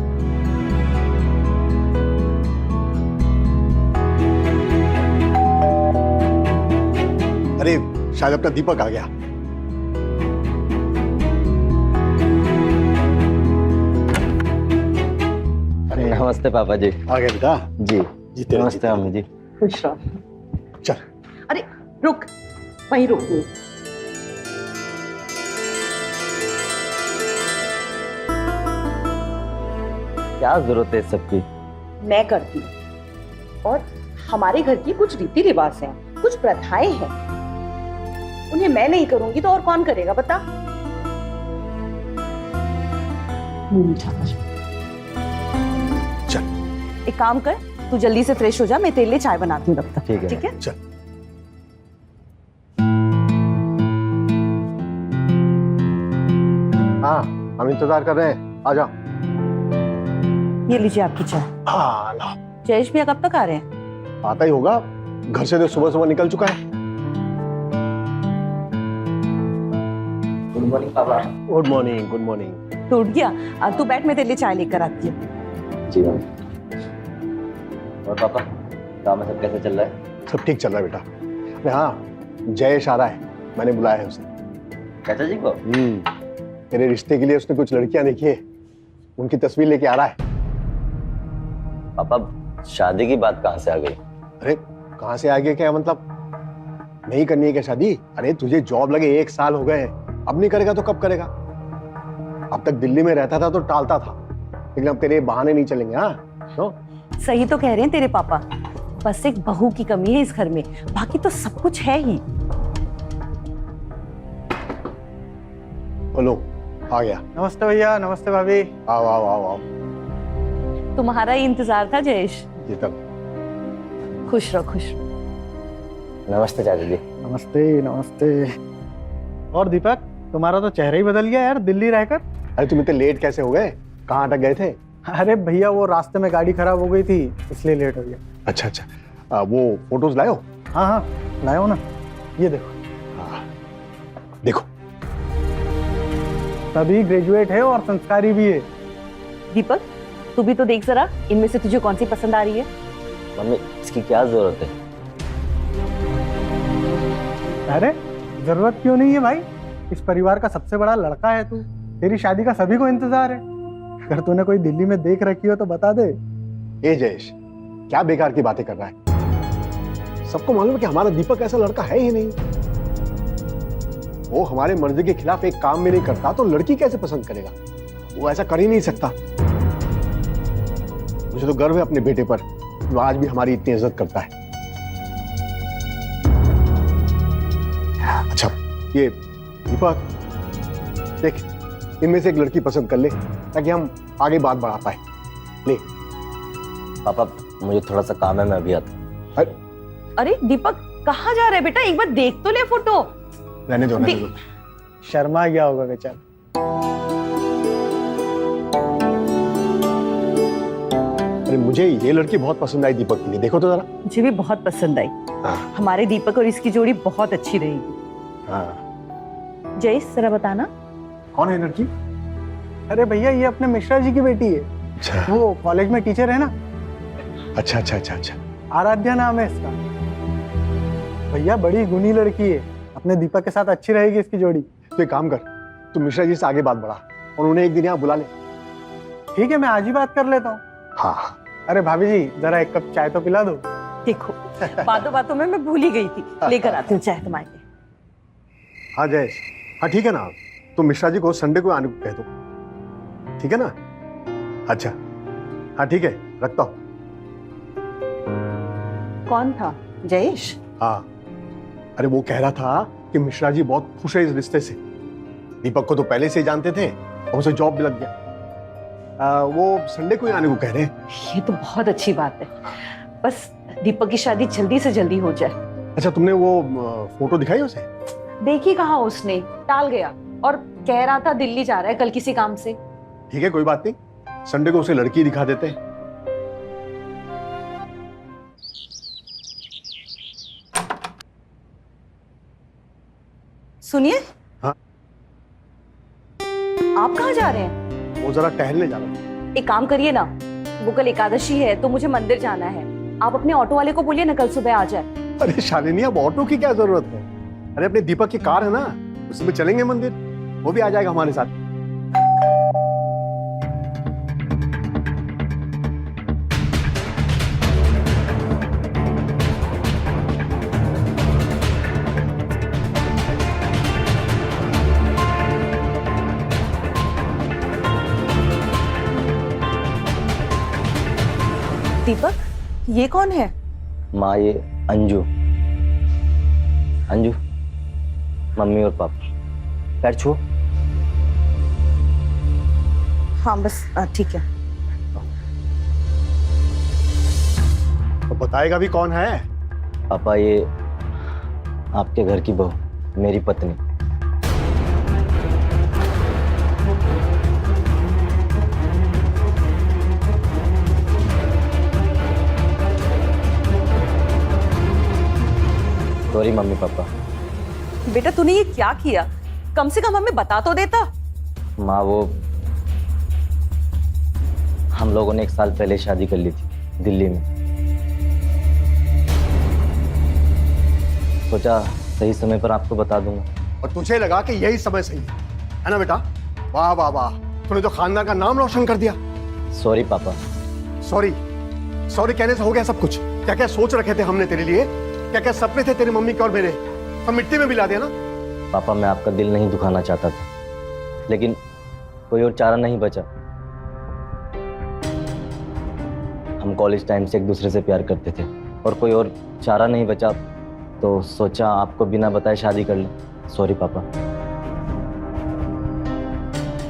अरे शायद अपना दीपक आ गया। अरे नमस्ते पापा जी। आ गया बेटा। जी जीते रहो, नमस्ते अम्मी जी। खुश रहो। चल। अरे रुक, वहीं रुक। क्या जरूरत है इस सबकी? मैं करती हूँ, और हमारे घर की कुछ रीति रिवाज हैं, कुछ प्रथाएं हैं, उन्हें मैं नहीं करूंगी तो और कौन करेगा बता? चल एक काम कर, तू जल्दी से फ्रेश हो जा, मैं तेरे लिए चाय बनाती हूँ तब तक। ठीक है। ठीक है? चल। हाँ हम इंतजार कर रहे हैं, आ जाओ। ये लीजिए आपकी चाय। हाँ ला। जयेश भैया कब तक आ रहे हैं? आता ही होगा, घर से तो सुबह सुबह निकल चुका है। गुड मॉर्निंग पापा। Good morning, good morning. तो उठ गया? अब तू बैठ, मैं तेरे लिए चाय लेकर आती हूँ। जी मैम। और पापा, काम में सब कैसे चल रहा है? सब ठीक चल रहा है बेटा। अरे हाँ, जयेश आ रहा है, मैंने बुलाया है उसे। चाचा जी को? तेरे रिश्ते के लिए उसने कुछ लड़कियां देखी है, उनकी तस्वीर लेके आ रहा है। पापा, शादी की बात कहाँ से आ गई? अरे कहाँ से आ गया, क्या मतलब नहीं करनी है क्या शादी? अरे तुझे जॉब लगे 1 साल हो गए हैं, अब नहीं करेगा तो कब करेगा? अब तक दिल्ली में रहता था तो टालता था, लेकिन अब तेरे बहाने नहीं चलेंगे। हाँ तो? सही तो कह रहे हैं तेरे पापा, बस एक बहू की कमी है इस घर में, बाकी तो सब कुछ है ही। बोलो, आ गया। नमस्ते भैया, नमस्ते भाभी। आओ आओ आओ आओ। तुम्हारा ही इंतजार था जयेश। ये तब। खुश रहो, खुश रहो। नमस्ते चाचा जी। नमस्ते नमस्ते। और दीपक, तुम्हारा तो चेहरा ही बदल गया यार दिल्ली रहकर। अरे तुम इतने लेट कैसे हो गए? कहाँ अटक गए थे? अरे भैया वो रास्ते में गाड़ी खराब हो गई थी इसलिए लेट हो गया। अच्छा अच्छा, वो फोटोज लायो? हाँ हाँ लाओ ना, ये देखो। हाँ देखो। तभी ग्रेजुएट है और संस्कारी भी है। दीपक तू भी तो देख जरा, इनमें से तुझे कौन सी पसंद आ रही है? मम्मी इसकी क्या जरूरत है? अरे जरूरत क्यों नहीं है भाई, इस परिवार का सबसे बड़ा लड़का है तू, तेरी शादी का सभी को इंतजार है। अगर तूने कोई दिल्ली में देख रखी हो तो बता दे। ए जयेश, क्या बेकार की बातें कर रहा है? सबको मालूम है कि हमारा दीपक ऐसा लड़का है ही नहीं। वो हमारे मर्जी के खिलाफ एक काम भी नहीं करता तो लड़की कैसे पसंद करेगा? वो ऐसा कर ही नहीं सकता। मुझे तो गर्व है अपने बेटे पर, वो आज भी हमारी इतनी इज्जत करता है। अच्छा ये दीपक देख, इनमें से एक लड़की पसंद कर ले ताकि हम आगे बात बढ़ा पाए। ले। पापा मुझे थोड़ा सा काम है, मैं अभी आता हूँ। अरे दीपक कहाँ जा रहे बेटा, एक बार देख तो ले फोटो। रहने दो, रहने दो। शर्मा गया होगा बेचारा। अरे मुझे ये लड़की बहुत पसंद आई दीपक के लिए, देखो तो जरा। मुझे भी बहुत पसंद आई। हाँ हमारे दीपक और इसकी जोड़ी बहुत अच्छी रहेगी। हाँ। जयेश जरा बताना। कौन है लड़की? अरे भैया ये अपने मिश्रा जी की बेटी है। अच्छा वो कॉलेज में टीचर है ना। अच्छा अच्छा अच्छा अच्छा। आराध्या नाम है इसका। भैया बड़ी गुणी लड़की है, अपने दीपक के साथ अच्छी रहेगी इसकी जोड़ी। तो एक काम कर, तू मिश्रा जी से आगे बात बढ़ा और उन्हें एक दिन यहाँ बुला ले। ठीक है मैं आज ही बात कर लेता हूँ। हाँ। अरे भाभी जी जरा एक कप चाय तो पिला दो। देखो बातों बातों में मैं भूल ही गई थी, लेकर आती हूँ चाय तुम्हारे लिए। हाँ जयेश, हाँ ठीक है ना, तो मिश्रा जी को संडे को आने को कह दो, ठीक है ना? अच्छा हाँ ठीक है, रखता हूँ। कौन था? जयेश? हाँ, अरे वो कह रहा था कि मिश्रा जी बहुत खुश है इस रिश्ते से। दीपक को तो पहले से ही जानते थे और उसे जॉब भी लग गया। वो संडे को ही आने को कह रहे हैं। ये तो बहुत अच्छी बात है, बस दीपक की शादी जल्दी से जल्दी हो जाए। अच्छा तुमने वो फोटो दिखाई उसे? देखी कहाँ उसने, टाल गया और कह रहा था दिल्ली जा रहा है कल किसी काम से। ठीक है कोई बात नहीं, संडे को उसे लड़की दिखा देते हैं। सुनिए। हाँ? आप कहाँ जा रहे हैं? वो जरा टहलने जा रहा हूँ। एक काम करिए ना, वो कल एकादशी है तो मुझे मंदिर जाना है, आप अपने ऑटो वाले को बोलिए ना कल सुबह आ जाए। अरे शालिनी अब ऑटो की क्या जरूरत है? अरे अपने दीपक की कार है ना, उसमें चलेंगे मंदिर, वो भी आ जाएगा हमारे साथ। दीपक ये कौन है? माँ ये अंजू। अंजू मम्मी और पापा, पैर छुओ। हाँ बस ठीक है। तो बताएगा भी कौन है? पापा ये आपके घर की बहू, मेरी पत्नी। Sorry mummy papa. बेटा तूने ये क्या किया? कम से कम हमें बता तो देता। माँ वो हम लोगों ने 1 साल पहले शादी कर ली थी दिल्ली में। सोचा सही समय पर आपको बता दूंगा। और तुझे लगा कि यही समय सही है ना बेटा? वाह वाह वाह, तूने तो खानदान का नाम रोशन कर दिया। सॉरी पापा। सॉरी सॉरी कहने से हो गया सब कुछ? क्या क्या सोच रखे थे हमने तेरे लिए, क्या क्या सपने थे तेरी मम्मी के और मेरे, सब मिट्टी में मिला दिया ना। पापा मैं आपका दिल नहीं दुखाना चाहता था, लेकिन कोई और चारा नहीं बचा। हम कॉलेज टाइम से एक दूसरे से प्यार करते थे और कोई और चारा नहीं बचा तो सोचा आपको बिना बताए शादी कर लें। सॉरी पापा।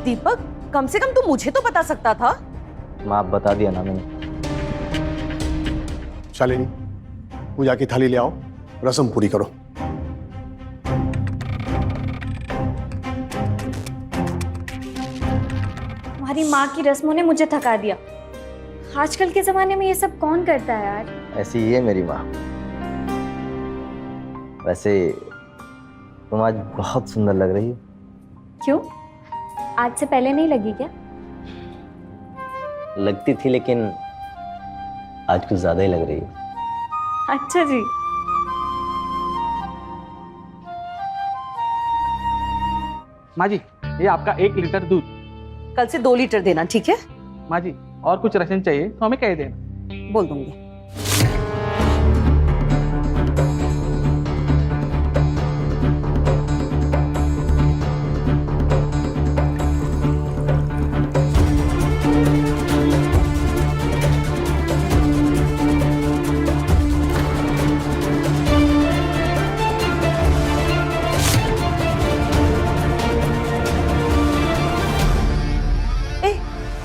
दीपक, कम से कम तू मुझे तो बता सकता था। माँ आप बता दिया ना मैंने। शालिनी, पूजा की थाली ले आओ, रस्म पूरी करो। तुम्हारी माँ की रस्मों ने मुझे थका दिया। आजकल के जमाने में ये सब कौन करता है यार। ऐसी ही है मेरी माँ। वैसे तुम आज बहुत सुंदर लग रही हो। क्यों, आज से पहले नहीं लगी क्या? लगती थी लेकिन आज कुछ ज्यादा ही लग रही हो। अच्छा जी। माँ जी, ये आपका 1 लीटर दूध। कल से 2 लीटर देना, ठीक है? माँ जी, और कुछ राशन चाहिए तो हमें कह देना। बोल दूंगी।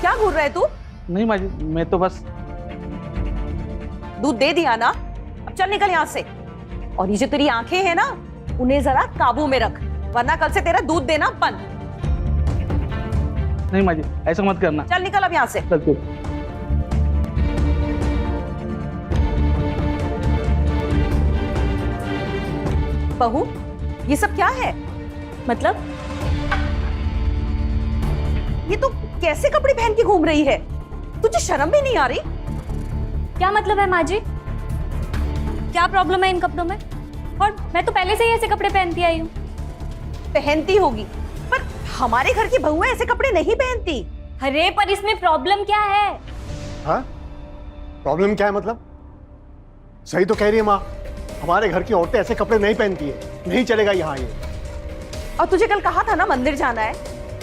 क्या घूर रहा है तू? नहीं माँ जी, मैं तो बस। दूध दे दिया ना, अब चल निकल यहाँ से। और ये जो तेरी आंखें हैं ना, उन्हें जरा काबू में रख, वरना कल से तेरा दूध देना बंद। नहीं माँ जी, ऐसा मत करना। चल निकल अब यहाँ से। बिल्कुल। बहू, ये सब क्या है? मतलब ये तो कैसे कपड़े पहन के घूम रही है? तुझे शर्म भी नहीं आ रही? क्या मतलब है माँ जी? क्या प्रॉब्लम है इन कपड़ों में? और मैं तो पहले से ही ऐसे कपड़े पहनती आई हूँ। पहनती होगी, पर हमारे घर की बहुएं ऐसे कपड़े नहीं पहनती। अरे पर इसमें प्रॉब्लम क्या है? हाँ, प्रॉब्लम क्या है मतलब? सही तो कह रही है माँ, हमारे घर की औरतें ऐसे कपड़े नहीं पहनती है, नहीं चलेगा यहाँ ये। और तुझे कल कहा था ना मंदिर जाना है,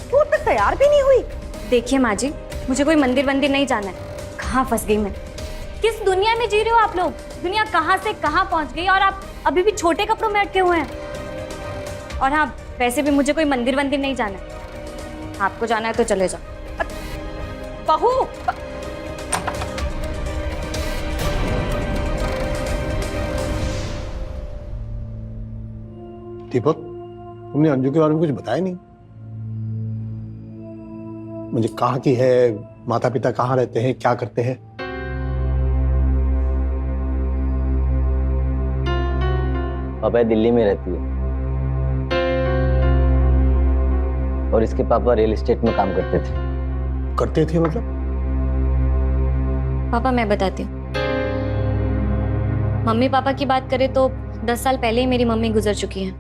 तू अब तक तैयार भी नहीं हुई। देखिए माँ जी, मुझे कोई मंदिर वंदिर नहीं जाना है। कहाँ फंस गई मैं? किस दुनिया में जी रहे हो आप लोग? दुनिया कहाँ से कहाँ पहुँच गई और आप अभी भी छोटे कपड़ों में अटके हुए हैं। और हाँ, वैसे भी मुझे कोई मंदिर वंदिर नहीं जाना है। आपको जाना है तो चले जाओ। बहू, दीपक, तुमने अंजू के बारे में कुछ बताया नहीं। मुझे कहाँ की है, माता पिता कहाँ रहते हैं, क्या करते हैं? पापा दिल्ली में रहती है और इसके पापा रियल एस्टेट में काम करते थे। करते थे मतलब? पापा मैं बताती हूँ। मम्मी पापा की बात करें तो 10 साल पहले ही मेरी मम्मी गुजर चुकी हैं।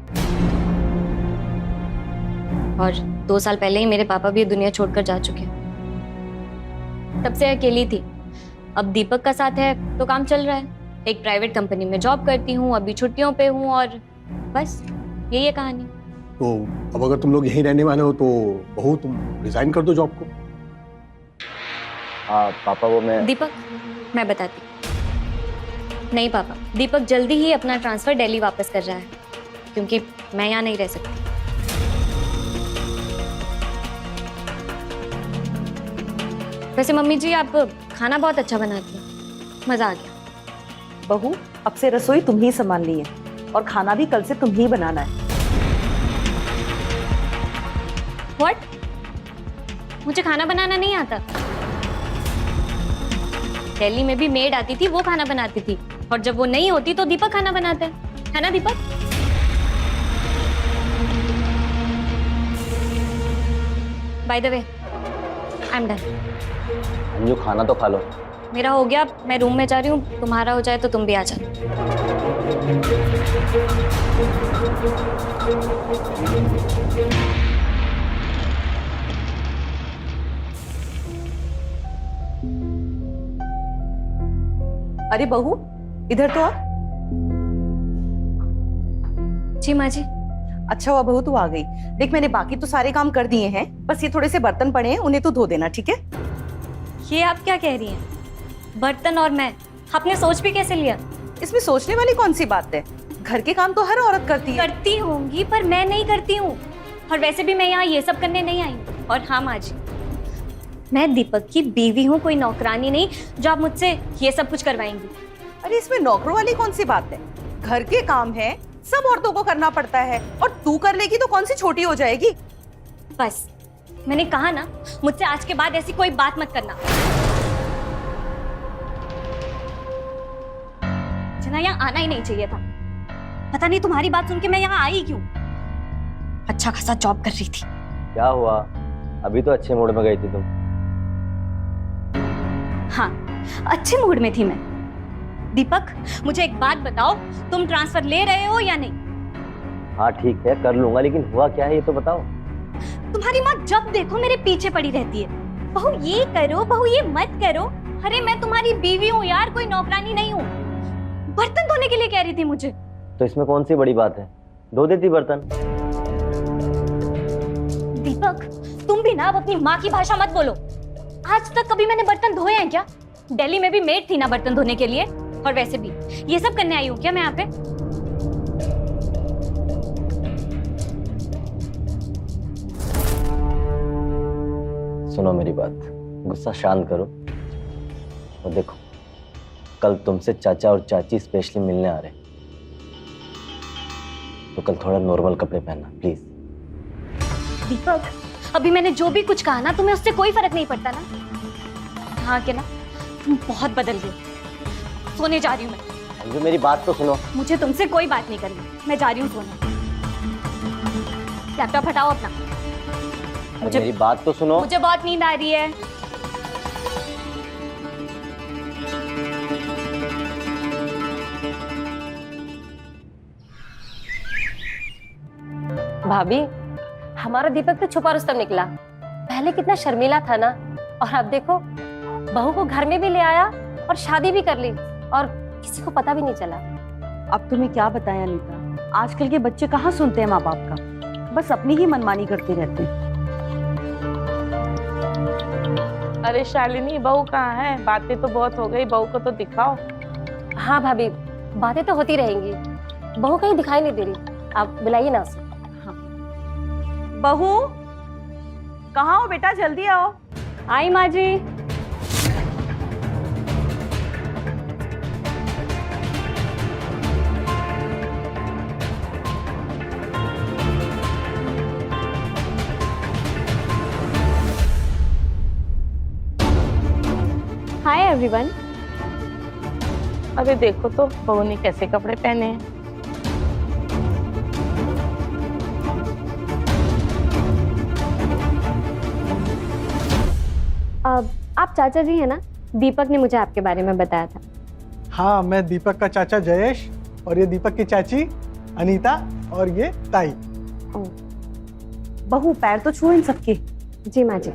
और 2 साल पहले ही मेरे पापा भी ये दुनिया छोड़कर जा चुके हैं। तब से अकेली थी। अब दीपक का साथ है तो काम चल रहा है। एक प्राइवेट कंपनी में जॉब करती हूँ, अभी छुट्टियों पे हूँ और बस यही है कहानी। तो अब अगर तुम लोग यहीं रहने वाले हो तो बहू तुम रिजाइन कर दो जॉब को। हाँ पापा, वो मैं दीपक, मैं बताती। नहीं पापा, दीपक जल्दी ही अपना ट्रांसफर दिल्ली वापस कर रहा है, क्योंकि मैं यहाँ नहीं रह सकती। वैसे मम्मी जी आप खाना बहुत अच्छा बनाती हैं, मजा आ गया। बहू, अब से रसोई तुम ही संभालनी है और खाना भी कल से तुम ही बनाना है। व्हाट? मुझे खाना बनाना नहीं आता। दिल्ली में भी मेड आती थी, वो खाना बनाती थी, और जब वो नहीं होती तो दीपक खाना बनाता है ना Deepak? By the way, I am done. Anju खाना तो खा लो। मेरा हो गया, मैं रूम में जा रही हूँ। तुम्हारा हो जाए तो तुम भी आ जाओ। अरे बहू, इधर तो आ। जी माँ जी। अच्छा हुआ बहू तू आ गई। देख, मैंने बाकी तो सारे काम कर दिए हैं, बस ये थोड़े से बर्तन पड़े हैं, उन्हें तो धो देना, ठीक है? ये आप क्या कह रही हैं? बर्तन और मैं, आपने सोच भी कैसे लिया? इसमें सोचने वाली कौन सी बात है? घर के काम तो हर औरत करती है। करती होंगी, पर मैं नहीं करती हूँ। और वैसे भी मैं यहाँ ये सब करने नहीं आई हूँ। और हाँ माँ जी, मैं दीपक की बीवी हूँ, कोई नौकरानी नहीं जो आप मुझसे ये सब कुछ करवाएंगी। अरे इसमें नौकरों वाली कौन सी बात है? घर के काम है, सब औरतों को करना पड़ता है, और तू कर लेगी तो कौन सी छोटी हो जाएगी? बस मैंने कहा ना, मुझसे आज के बाद ऐसी कोई बात मत करना। जना यहाँ आना ही नहीं चाहिए था। पता नहीं तुम्हारी बात सुन के मैं यहाँ आई क्यों। अच्छा खासा जॉब कर रही थी। क्या हुआ? अभी तो अच्छे मूड में गई थी तुम। हाँ, अच्छे मूड में थी मैं। दीपक, मुझे एक बात बताओ, तुम ट्रांसफर ले रहे हो या नहीं? हाँ ठीक है, कर लूंगा, लेकिन हुआ क्या है ये तो बताओ। तुम्हारी माँ जब देखो मेरे पीछे पड़ी रहती है, बहू ये करो, बहू ये मत करो। अरे मैं तुम्हारी बीवी हूँ यार, कोई नौकरानी नहीं हूँ। बर्तन धोने के लिए कह रही थी मुझे। तो इसमें कौन सी बड़ी बात है, धो देती बर्तन। दीपक, तुम भी ना अब अपनी माँ की भाषा मत बोलो। आज तक कभी मैंने बर्तन धोए हैं क्या? दिल्ली में भी मेड थी ना बर्तन धोने के लिए, और वैसे भी ये सब करने आई हूँ क्या मैं यहाँ पे? सुनो मेरी बात, गुस्सा शांत करो और देखो, कल तुमसे चाचा और चाची स्पेशली मिलने आ रहे, तो कल थोड़ा नॉर्मल कपड़े पहनना प्लीज। दीपक, अभी मैंने जो भी कुछ कहा ना, तुम्हें उससे कोई फर्क नहीं पड़ता ना? हाँ के ना, तुम बहुत बदल गए। सोने जा रही हूँ मैं। अंजू मेरी बात तो सुनो। मुझे तुमसे कोई बात नहीं करनी, मैं जा रही हूँ सोने। लैपटॉप हटाओ अपना। मेरी बात तो सुनो। मुझे बहुत नींद आ रही है। भाभी, हमारा दीपक तो छुपा रुस्तम निकला। पहले कितना शर्मीला था ना, और अब देखो बहू को घर में भी ले आया और शादी भी कर ली, और किसी को पता भी नहीं चला। अब तुम्हें क्या बताया अनीता, आजकल के बच्चे कहाँ सुनते हैं माँ बाप का, बस अपनी ही मनमानी करते रहते हैं। अरे शालिनी, बहू कहाँ है? बातें तो बहुत हो गई, बहू को तो दिखाओ। हाँ भाभी, बातें तो होती रहेंगी, बहू कहीं दिखाई नहीं दे रही, आप बुलाइए ना उसे। बहू कहाँ हो बेटा, जल्दी आओ। आई माँ जी। Hi everyone. अरे देखो तो बहू ने कैसे कपड़े पहने हैं। आप चाचा जी हैं ना? दीपक ने मुझे आपके बारे में बताया था। हाँ, मैं दीपक का चाचा जयेश, और ये दीपक की चाची अनीता, और ये ताई। बहू पैर तो छू इन सबके। जी माँ जी।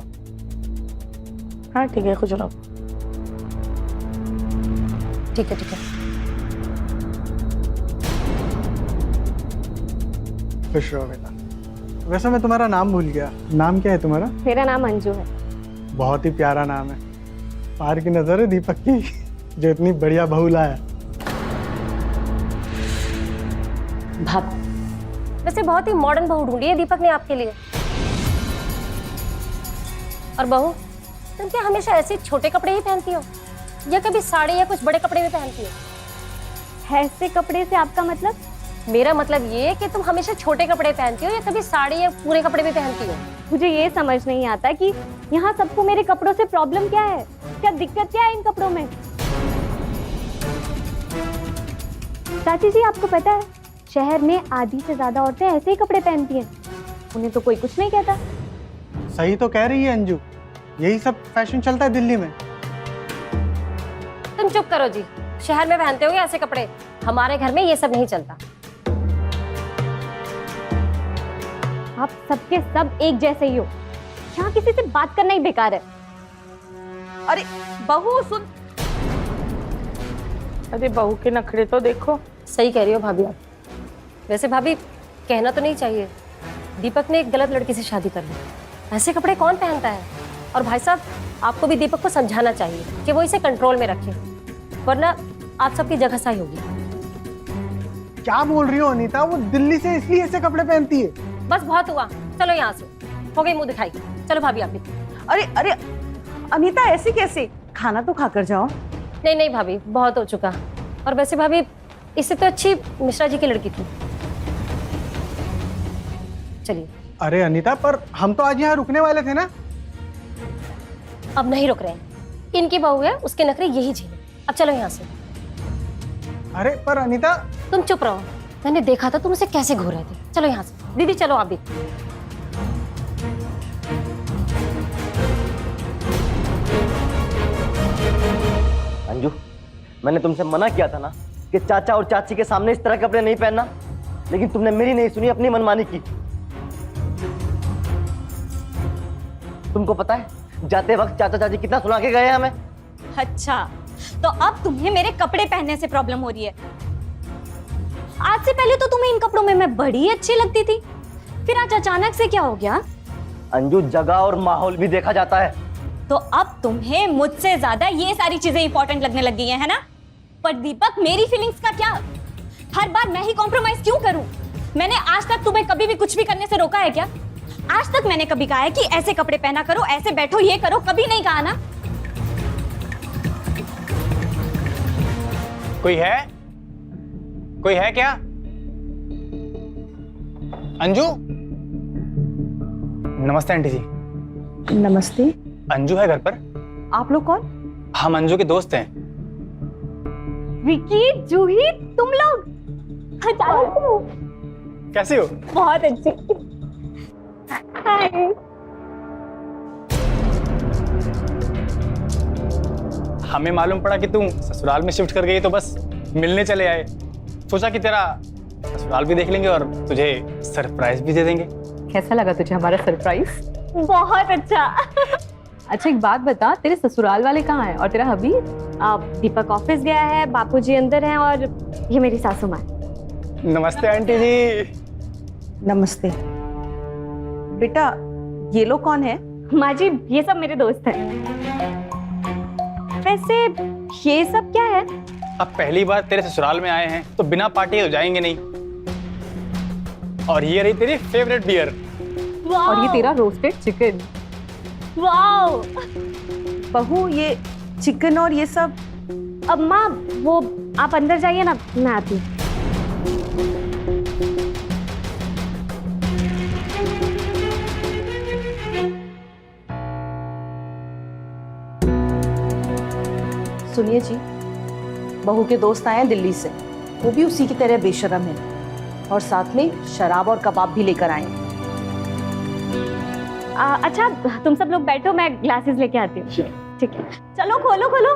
हाँ ठीक है, खुश रहो। ठीक है ठीक है। खुश रहो बेटा। वैसे मैं तुम्हारा नाम भूल गया, नाम क्या है तुम्हारा? मेरा नाम अंजू है। बहुत ही प्यारा नाम है। पार की नजर है दीपक की, जो इतनी बढ़िया बहू लाया। वैसे बहुत ही मॉडर्न बहू ढूंढी है दीपक ने आपके लिए। और बहू, तुम क्या हमेशा ऐसे छोटे कपड़े ही पहनती हो, या कभी साड़ी या कुछ बड़े कपड़े भी पहनती हो? ऐसे कपड़े से आपका मतलब? मेरा मतलब ये है कि तुम हमेशा छोटे कपड़े पहनती हो, या कभी साड़ी या पूरे कपड़े भी पहनती हो? मुझे ये समझ नहीं आता कि यहाँ सबको मेरे कपड़ों से प्रॉब्लम क्या है, क्या दिक्कत क्या है इन कपड़ों में? चाची जी, आपको पता है शहर में आधी से ज्यादा औरतें ऐसे ही कपड़े पहनती हैं, उन्हें तो कोई कुछ नहीं कहता। सही तो कह रही है अंजू, यही सब फैशन चलता है दिल्ली में। तुम चुप करो जी, शहर में पहनते हो ऐसे कपड़े, हमारे घर में ये सब नहीं चलता। आप सबके सब एक जैसे ही हो, यहाँ किसी से बात करना ही बेकार है। अरे बहू सुन। अरे बहू के नखरे तो देखो। सही कह रही हो भाभी आप। वैसे भाभी, कहना तो नहीं चाहिए, दीपक ने एक गलत लड़की से शादी कर ली। ऐसे कपड़े कौन पहनता है? और भाई साहब, आपको भी दीपक को समझाना चाहिए कि वो इसे कंट्रोल में रखे, वरना आप सबकी जगह सही होगी। क्या बोल रही हो अनीता? वो दिल्ली से इसलिए ऐसे कपड़े पहनती है। बस बहुत हुआ, चलो यहाँ से। हो गई मुंह दिखाई। चलो भाभी आप भी। अरे अरे अनीता, ऐसे कैसे? खाना तो खाकर जाओ। नहीं नहीं भाभी, बहुत हो चुका। और वैसे भाभी, इससे तो अच्छी मिश्रा जी की लड़की थी। चलिए। अरे अनीता, पर हम तो आज यहाँ रुकने वाले थे ना। अब नहीं रुक रहे हैं। इनकी बहू है, उसके नखरे यही झेले। अब चलो यहाँ से। अरे पर अनीता। तुम चुप रहो, मैंने देखा था तुम उसे कैसे घूर रहे थे। चलो यहाँ से। दीदी चलो आप भी। अंजू, मैंने तुमसे मना किया था ना कि चाचा और चाची के सामने इस तरह के कपड़े नहीं पहनना, लेकिन तुमने मेरी नहीं सुनी, अपनी मनमानी की। तुमको पता है जाते वक्त चाचा चाची कितना सुना के गए हमें। अच्छा, तो अब तुम्हें मेरे कपड़े पहनने से प्रॉब्लम हो रही है। आज से पहले तो तुम्हें इन कपड़ों में मैं बड़ी अच्छी लगती थी, फिर आज अचानक से क्या हो गया? अंजू, जगह और माहौल भी देखा जाता है। तो अब तुम्हें मुझसे ज्यादा ये सारी चीजें इंपॉर्टेंट लगने लग गई है ना? पर दीपक, मेरी फीलिंग्स का क्या? हर बार मैं ही कॉम्प्रोमाइज क्यों करूं? मैंने आज तक तुम्हें कभी भी कुछ भी करने से रोका है क्या? आज तक मैंने कभी कहा है कि ऐसे कपड़े पहना करो, ऐसे बैठो, ये करो? कभी नहीं कहा ना। कोई है? कोई है क्या? अंजू। नमस्ते आंटी जी। नमस्ते। अंजू है घर पर? आप लोग कौन? हम अंजू के दोस्त हैं। विकी, जूही, तुम लोग कैसे हो? बहुत अच्छी। हाय। हमें मालूम पड़ा कि तुम ससुराल में शिफ्ट कर गई, तो बस मिलने चले आए। सोचा कि तेरा ससुराल भी देख लेंगे और तुझे सरप्राइज भी दे देंगे। कैसा लगा तुझे हमारा सरप्राइज? बहुत अच्छा। अच्छा एक बात बता, तेरे ससुराल वाले कहाँ हैं और तेरा हबी? दीपक ऑफिस गया है, बापूजी अंदर हैं और ये मेरी सासू माँ। नमस्ते आंटी जी। नमस्ते। बेटा, ये लोग कौन है? माँ जी, ये सब मेरे दोस्त हैं। वैसे ये सब क्या है? अब पहली बार तेरे ससुराल में आए हैं तो बिना पार्टी तो जाएंगे नहीं। और ये रही तेरी फेवरेट बियर। और ये तेरा रोस्टेड चिकन। वाओ। बहू, ये चिकन और ये सब। अब माँ, वो आप अंदर जाइए ना, मैं आती हूँ। सुनिए जी, बहू के दोस्त आए हैं दिल्ली से, वो भी उसी की तरह बेशरम है और साथ में शराब और कबाब भी लेकर आए हैं। अच्छा, तुम सब लोग बैठो, मैं ग्लासेस लेके आती हूँ। ठीक है, चलो खोलो खोलो।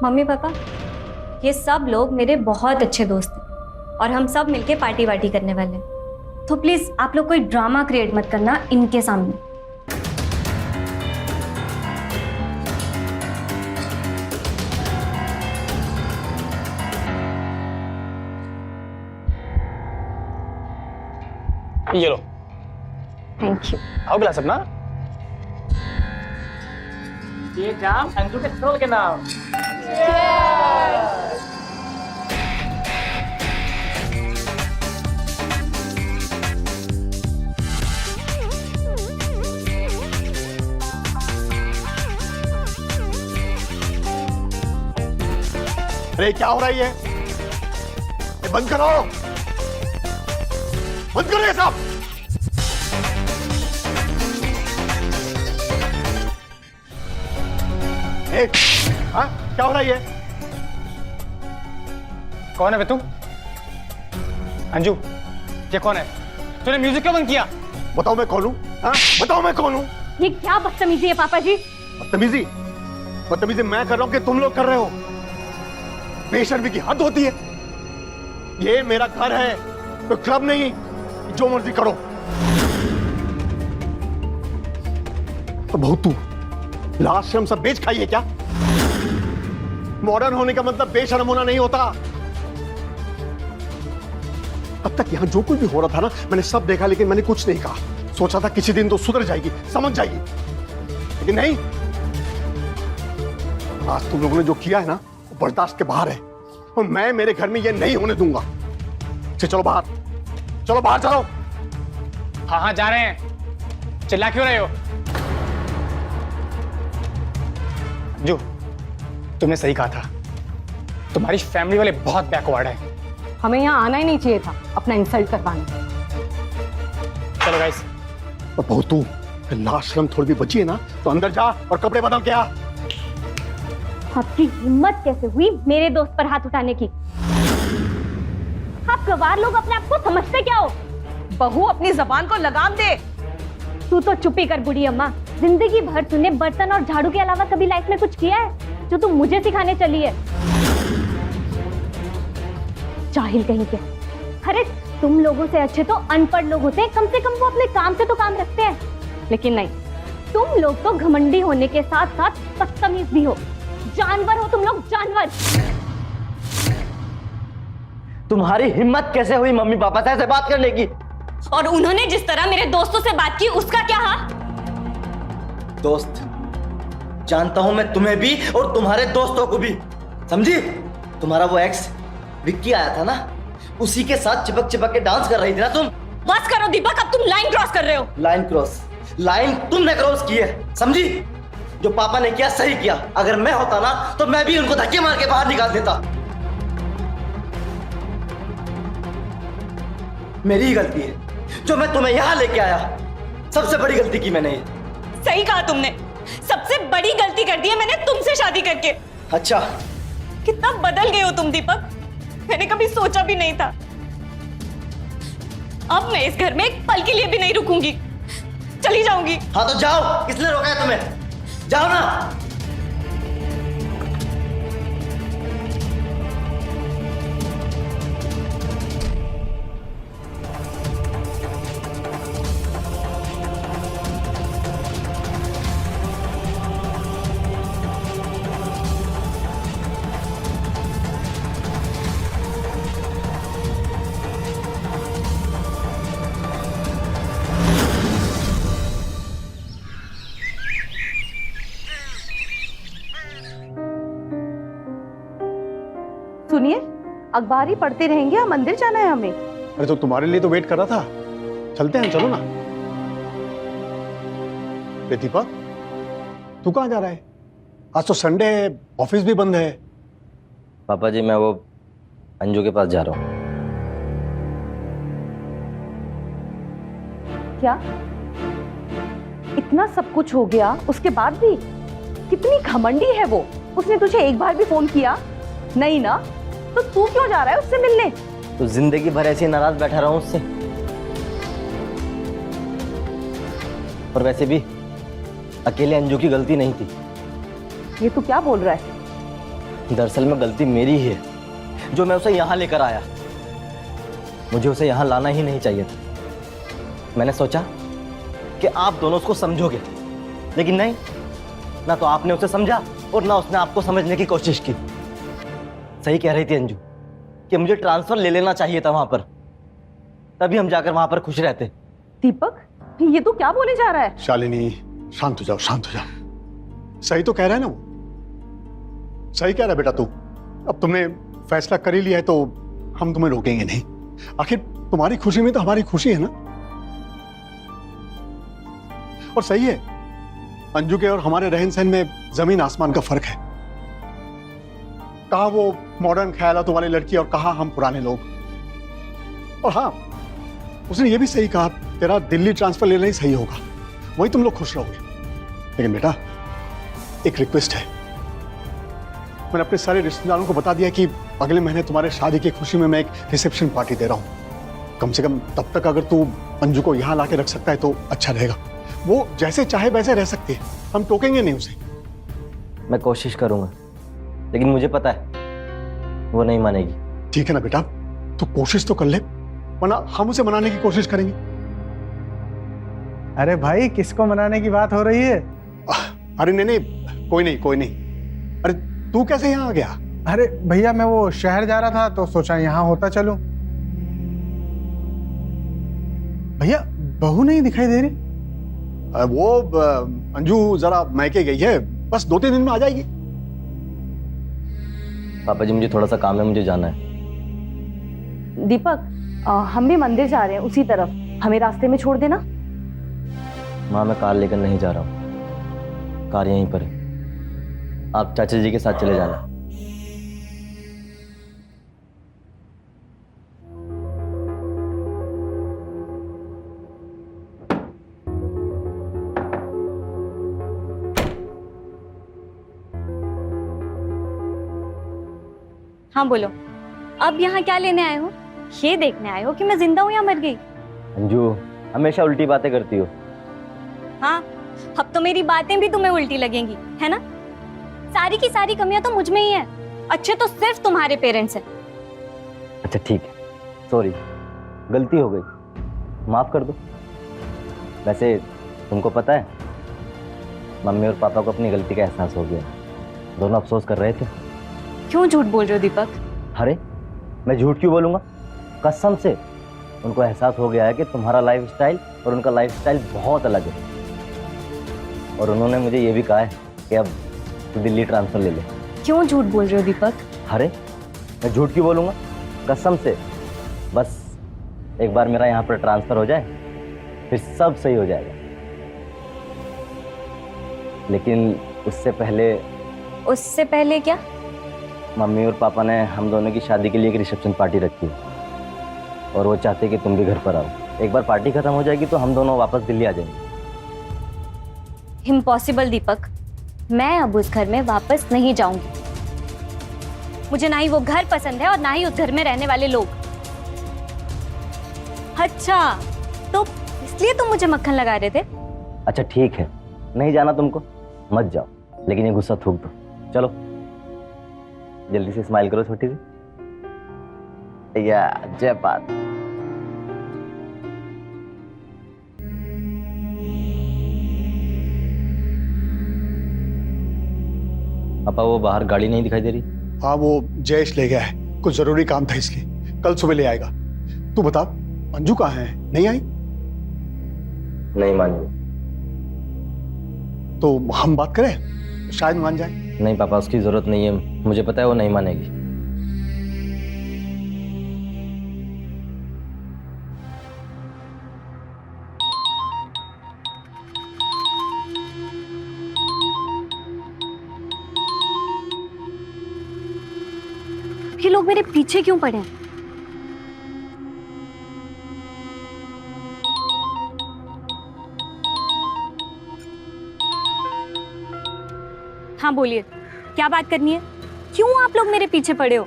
मम्मी पापा, ये सब लोग मेरे बहुत अच्छे दोस्त हैं और हम सब मिलके पार्टी वार्टी करने वाले हैं। तो प्लीज आप लोग कोई ड्रामा क्रिएट मत करना इनके सामने। ये लो। Thank you. आओ गिलास अपना। ये जाम अंजू के स्टॉल के नाम। अरे क्या हो रहा है ये बंद करो, बंद करो ये सब। हाँ, क्या हो रहा है ये? कौन है बे तू? अंजू, ये कौन है? तूने म्यूजिक क्यों बंद किया? बताओ मैं कौन हूँ? हाँ, बताओ मैं कौन हूँ? ये क्या बदतमीजी है पापा जी? बदतमीजी? बदतमीजी मैं कर रहा हूँ कि तुम लोग कर रहे हो? बेशर्मी की हद होती है। ये मेरा घर है, तो क्लब नहीं, जो मर्जी करो। तो बहू, तू लास्ट शर्म सब बेच खाई है क्या? मॉडर्न होने का मतलब बेशर्म होना नहीं होता। अब तक यहां जो कुछ भी हो रहा था ना, मैंने सब देखा, लेकिन मैंने कुछ नहीं कहा। सोचा था किसी दिन तो सुधर जाएगी, समझ जाएगी, लेकिन नहीं। आज तुम लोगों ने जो किया है ना, वो बर्दाश्त के बाहर है और मैं मेरे घर में ये नहीं होने दूंगा। चलो बाहर, चलो बाहर चलो। हाँ हाँ जा रहे हैं, चिल्ला क्यों रहे हो? अंजू, तुमने सही कहा था, तुम्हारी फैमिली वाले बहुत बैकवर्ड है। हमें यहाँ आना ही नहीं चाहिए था अपना इंसल्ट करवाने। चलो गाइस। और बहू तू लाज शर्म थोड़ी भी बची है ना, तो अंदर जा और कपड़े बदल के आ। आपकी हिम्मत कैसे हुई मेरे दोस्त पर हाथ उठाने की? आप गवार लोग अपने आप को समझते क्या हो? बहू अपनी जबान को लगाम दे। तू तो चुप ही कर बूढ़ी अम्मा। जिंदगी भर तूने बर्तन और झाड़ू के अलावा कभी लाइफ में कुछ किया है जो तू मुझे सिखाने चली है? जाहिल कहीं के। अरे तुम लोगों से अच्छे तो अनपढ़ लोग होते हैं, कम से कम वो अपने काम से तो काम रखते हैं। लेकिन नहीं, तुम लोग तो घमंडी होने के साथ साथ बदतमीज भी हो। जानवर हो तुम लोग, जानवर। तुम्हारी हिम्मत कैसे हुई मम्मी पापा से ऐसे बात करने की? और उन्होंने जिस तरह मेरे दोस्तों से बात की उसका क्या? दोस्त जानता हूं मैं तुम्हें भी और तुम्हारे दोस्तों को भी, समझी? तुम्हारा वो एक्स विक्की आया था ना, उसी के साथ चिपक चिपक के डांस कर रही थी ना तुम। बस करो दीपक, अब तुम लाइन क्रॉस कर रहे हो। Line cross? लाइन तुमने क्रॉस की है, समझी? जो पापा ने किया सही किया। अगर मैं होता ना तो मैं भी उनको धक्के मार के बाहर निकाल देता। मेरी ही गलती है जो मैं तुम्हें यहां लेके आया। सबसे बड़ी गलती की मैंने ये। सही कहा तुमने, सबसे बड़ी गलती कर दी है मैंने तुमसे शादी करके। अच्छा, कितना बदल गए हो तुम दीपक, मैंने कभी सोचा भी नहीं था। अब मैं इस घर में एक पल के लिए भी नहीं रुकूंगी, चली जाऊंगी। हाँ तो जाओ, किसने रोका है तुम्हें? जाओ ना। सुनिए, अखबार ही पढ़ते रहेंगे या मंदिर जाना है हमें? अरे तो तुम्हारे लिए तो वेट कर रहा था, चलते हैं, चलो ना। दीपक, तू कहाँ जा रहा है? आज तो संडे है, ऑफिस भी बंद है। पापा जी मैं वो अंजू के पास जा रहा हूँ। क्या इतना सब कुछ हो गया उसके बाद भी? कितनी घमंडी है वो। उसने तुझे एक बार भी फोन किया नहीं ना, तो तू क्यों जा रहा है उससे मिलने? तो जिंदगी भर ऐसे ही नाराज बैठा रहा हूं उससे। और वैसे भी अकेले अंजू की गलती नहीं थी। ये तू क्या बोल रहा है? दरअसल में गलती मेरी ही है जो मैं उसे यहाँ लेकर आया। मुझे उसे यहाँ लाना ही नहीं चाहिए था। मैंने सोचा कि आप दोनों उसको समझोगे, लेकिन नहीं, ना तो आपने उसे समझा और ना उसने आपको समझने की कोशिश की। सही कह रही थी अंजू कि मुझे ट्रांसफर ले लेना चाहिए था वहां पर, तभी हम जाकर वहां पर खुश रहते। दीपक, ये तू क्या बोले जा रहा है? शालिनी शांत हो जाओ, शांत हो जाओ। सही तो कह रहा है ना वो, सही कह रहा है बेटा तू। अब तुमने फैसला कर ही लिया है तो हम तुम्हें रोकेंगे नहीं। आखिर तुम्हारी खुशी में तो हमारी खुशी है ना। और सही है, अंजू के और हमारे रहन सहन में जमीन आसमान का फर्क है। कहा वो मॉडर्न ख्यालात वाली लड़की और कहा हम पुराने लोग। और हाँ, उसने ये भी सही कहा, तेरा दिल्ली ट्रांसफर लेना ही सही होगा, वही तुम लोग खुश रहोगे। लेकिन बेटा एक रिक्वेस्ट है, मैंने अपने सारे रिश्तेदारों को बता दिया कि अगले महीने तुम्हारे शादी की खुशी में मैं एक रिसेप्शन पार्टी दे रहा हूं। कम से कम तब तक अगर तू अंजू को यहां लाके रख सकता है तो अच्छा रहेगा। वो जैसे चाहे वैसे रह सकती है, हम टोकेंगे नहीं उसे। मैं कोशिश करूंगा, लेकिन मुझे पता है वो नहीं मानेगी। ठीक है ना बेटा, तो कोशिश तो कर ले, वरना हम उसे मनाने की कोशिश करेंगे। अरे भाई, किसको मनाने की बात हो रही है? अरे नहीं नहीं, कोई नहीं कोई नहीं। अरे तू कैसे यहाँ आ गया? अरे भैया, मैं वो शहर जा रहा था तो सोचा यहाँ होता चलूं। भैया बहू नहीं दिखाई दे रही? वो अंजू जरा मैके गई है, बस 2-3 दिन में आ जाएगी। पापा जी मुझे थोड़ा सा काम है, मुझे जाना है। दीपक, हम भी मंदिर जा रहे हैं उसी तरफ, हमें रास्ते में छोड़ देना। माँ मैं कार लेकर नहीं जा रहा हूँ, कार यहीं पर है, आप चाचा जी के साथ चले जाना। हाँ बोलो, अब यहाँ क्या लेने आए हो? ये देखने आए हो कि मैं जिंदा हूँ या मर गई? अंजू हमेशा उल्टी बातें करती हो। हाँ, अब तो मेरी बातें भी तुम्हें उल्टी लगेंगी, है ना? सारी की सारी कमियां तो मुझ में ही है, अच्छे तो सिर्फ तुम्हारे पेरेंट्स हैं। अच्छा ठीक है, सॉरी, गलती हो गई, माफ कर दो। वैसे तुमको पता है, मम्मी और पापा को अपनी गलती का एहसास हो गया, दोनों अफसोस कर रहे थे। क्यों झूठ बोल रहे हो दीपक? अरे मैं झूठ क्यों बोलूंगा, कसम से उनको एहसास हो गया है कि तुम्हारा लाइफस्टाइल और उनका लाइफस्टाइल बहुत अलग है, और उन्होंने मुझे ये भी कहा है कि अब तू दिल्ली ट्रांसफर ले ले। क्यों झूठ बोल रहे हो दीपक? अरे मैं झूठ क्यों बोलूंगा, कसम से, बस एक बार मेरा यहाँ पर ट्रांसफर हो जाए फिर सब सही हो जाएगा। लेकिन उससे पहले क्या? मम्मी और पापा ने हम दोनों की शादी के लिए एक रिसेप्शन पार्टी रखी है, और वो चाहते कि तुम भी घर पर आओ। एक बार पार्टी खत्म हो जाएगी तो हम दोनों वापस दिल्ली आ जाएंगे। इम्पॉसिबल दीपक, मैं अब उस घर में वापस नहीं जाऊंगी। मुझे ना ही वो घर पसंद है और ना ही उस घर में रहने वाले लोग। अच्छा, तो इसलिए तुम मुझे मक्खन लगा रहे थे? अच्छा ठीक है, नहीं जाना तुमको, मत जाओ, लेकिन ये गुस्सा थूक दो। चलो जल्दी से स्माइल करो छोटी सी, या जय बात। पापा वो बाहर गाड़ी नहीं दिखाई दे रही? हाँ वो जयेश ले गया है, कुछ जरूरी काम था इसलिए, कल सुबह ले आएगा। तू बता अंजू कहाँ है, नहीं आई? नहीं मानी। तो हम बात करें, शायद मान जाए। नहीं पापा, उसकी जरूरत नहीं है, मुझे पता है वो नहीं मानेगी। ये लोग मेरे पीछे क्यों पड़े हैं? हाँ बोलिए, क्या बात करनी है? क्यों आप लोग मेरे पीछे पड़े हो?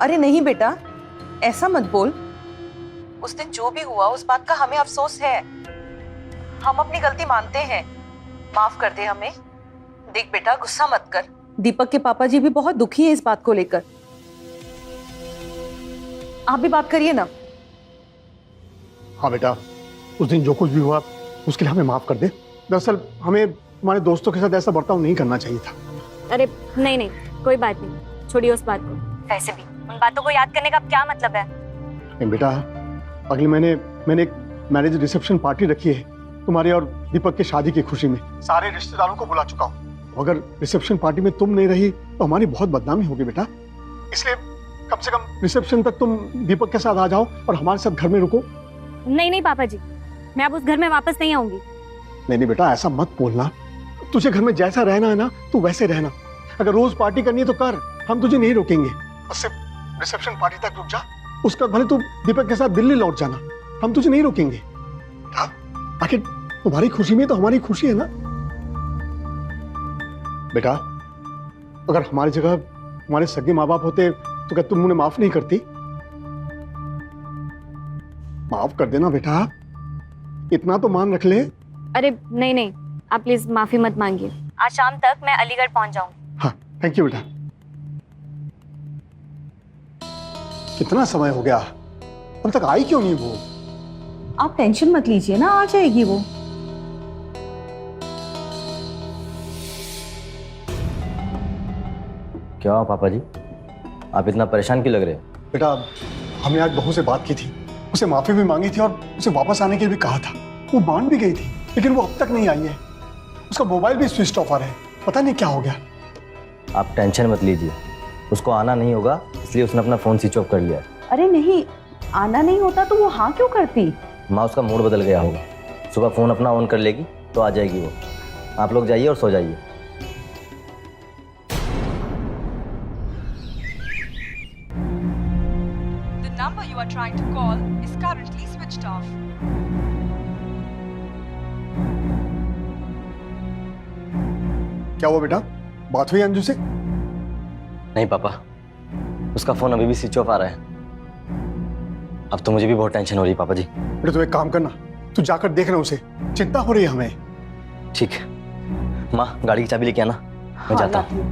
अरे नहीं बेटा, ऐसा मत बोल। उस दिन जो भी हुआ उस बात का हमें अफसोस है, हम अपनी गलती मानते हैं, माफ कर दे हमें। देख बेटा, गुस्सा मत कर, दीपक के पापा जी भी बहुत दुखी हैं इस बात को लेकर। आप भी बात करिए ना। हाँ बेटा, उस दिन जो कुछ भी हुआ उसके लिए हमें माफ कर दे। दरअसल हमें तुम्हारे दोस्तों के साथ ऐसा बर्ताव नहीं करना चाहिए था। अरे नहीं नहीं, कोई बात नहीं, छोड़िए उस बात को। वैसे भी उन बातों को याद करने का क्या मतलब है? नहीं बेटा, अगले महीने मैंने एक मैरिज रिसेप्शन पार्टी रखी है तुम्हारे और दीपक की शादी की खुशी में। सारे रिश्तेदारों को बुला चुका हूँ। अगर रिसेप्शन पार्टी में तुम नहीं रही तो हमारी बहुत बदनामी होगी बेटा, इसलिए कम से कम रिसेप्शन तक तुम दीपक के साथ आ जाओ और हमारे साथ घर में रुको। नहीं नहीं पापा जी, मैं अब उस घर में वापस नहीं आऊंगी। नहीं बेटा, ऐसा मत बोलना। तुझे घर में जैसा रहना है ना तू वैसे रहना। अगर रोज पार्टी करनी है तो कर, हम तुझे नहीं रोकेंगे। बस सिर्फ रिसेप्शन पार्टी तक रुक जा, उसका भले तू दीपक के साथ दिल्ली लौट जाना, हम तुझे नहीं रोकेंगे। आखिर तुम्हारी खुशी में तो हमारी खुशी है ना बेटा। अगर हमारी जगह हमारे सगे माँ बाप होते तो क्या तुम उन्हें माफ नहीं करती? माफ कर देना बेटा, इतना तो मान रख ले। अरे नहीं नहीं, आप प्लीज माफी मत मांगिए। आज शाम तक मैं अलीगढ़ पहुंच जाऊंगी। हाँ थैंक यू बेटा। कितना समय हो गया, अब तक आई क्यों नहीं वो? आप टेंशन मत लीजिए ना, आ जाएगी वो। क्या हुआ पापा जी, आप इतना परेशान क्यों लग रहे हो? बेटा हमने आज बहू से बात की थी, उसे माफी भी मांगी थी और उसे वापस आने के लिए भी कहा था। वो मान भी गई थी, लेकिन वो अब तक नहीं आई है। उसका मोबाइल भी स्विच ऑफ आ रहा है, पता नहीं क्या हो गया। आप टेंशन मत लीजिए, उसको आना नहीं होगा, इसलिए उसने अपना फोन स्विच ऑफ कर लिया है। अरे नहीं, आना नहीं होता तो वो हाँ क्यों करती? माँ उसका मूड बदल गया होगा, सुबह फ़ोन अपना ऑन कर लेगी तो आ जाएगी वो। आप लोग जाइए और सो जाइए। The number you are trying to call is currently switched off. क्या हुआ बेटा, बात हुई अंजू से? नहीं पापा, उसका फ़ोन अभी भी स्विच ऑफ आ रहा है। अब तो मुझे भी बहुत टेंशन हो रही है पापा जी। बेटा तू एक काम करना, तू जाकर देख रहा उसे, चिंता हो रही है हमें। ठीक है माँ, गाड़ी की चाबी लेके आना, मैं जाता हूँ।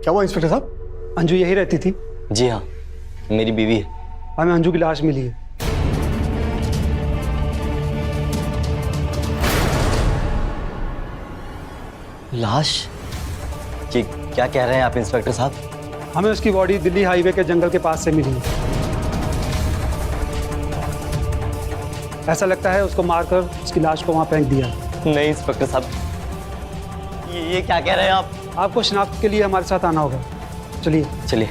क्या हुआ इंस्पेक्टर साहब? अंजू यही रहती थी? जी हाँ, मेरी बीवी है। हमें अंजू की लाश मिली है। लाश? ये क्या कह रहे हैं आप इंस्पेक्टर साहब? हमें उसकी बॉडी दिल्ली हाईवे के जंगल के पास से मिली है। ऐसा लगता है उसको मारकर उसकी लाश को वहां फेंक दिया। नहीं इंस्पेक्टर साहब, ये क्या कह रहे हैं आप? आपको शिनाख्त के लिए हमारे साथ आना होगा। चलिए चलिए।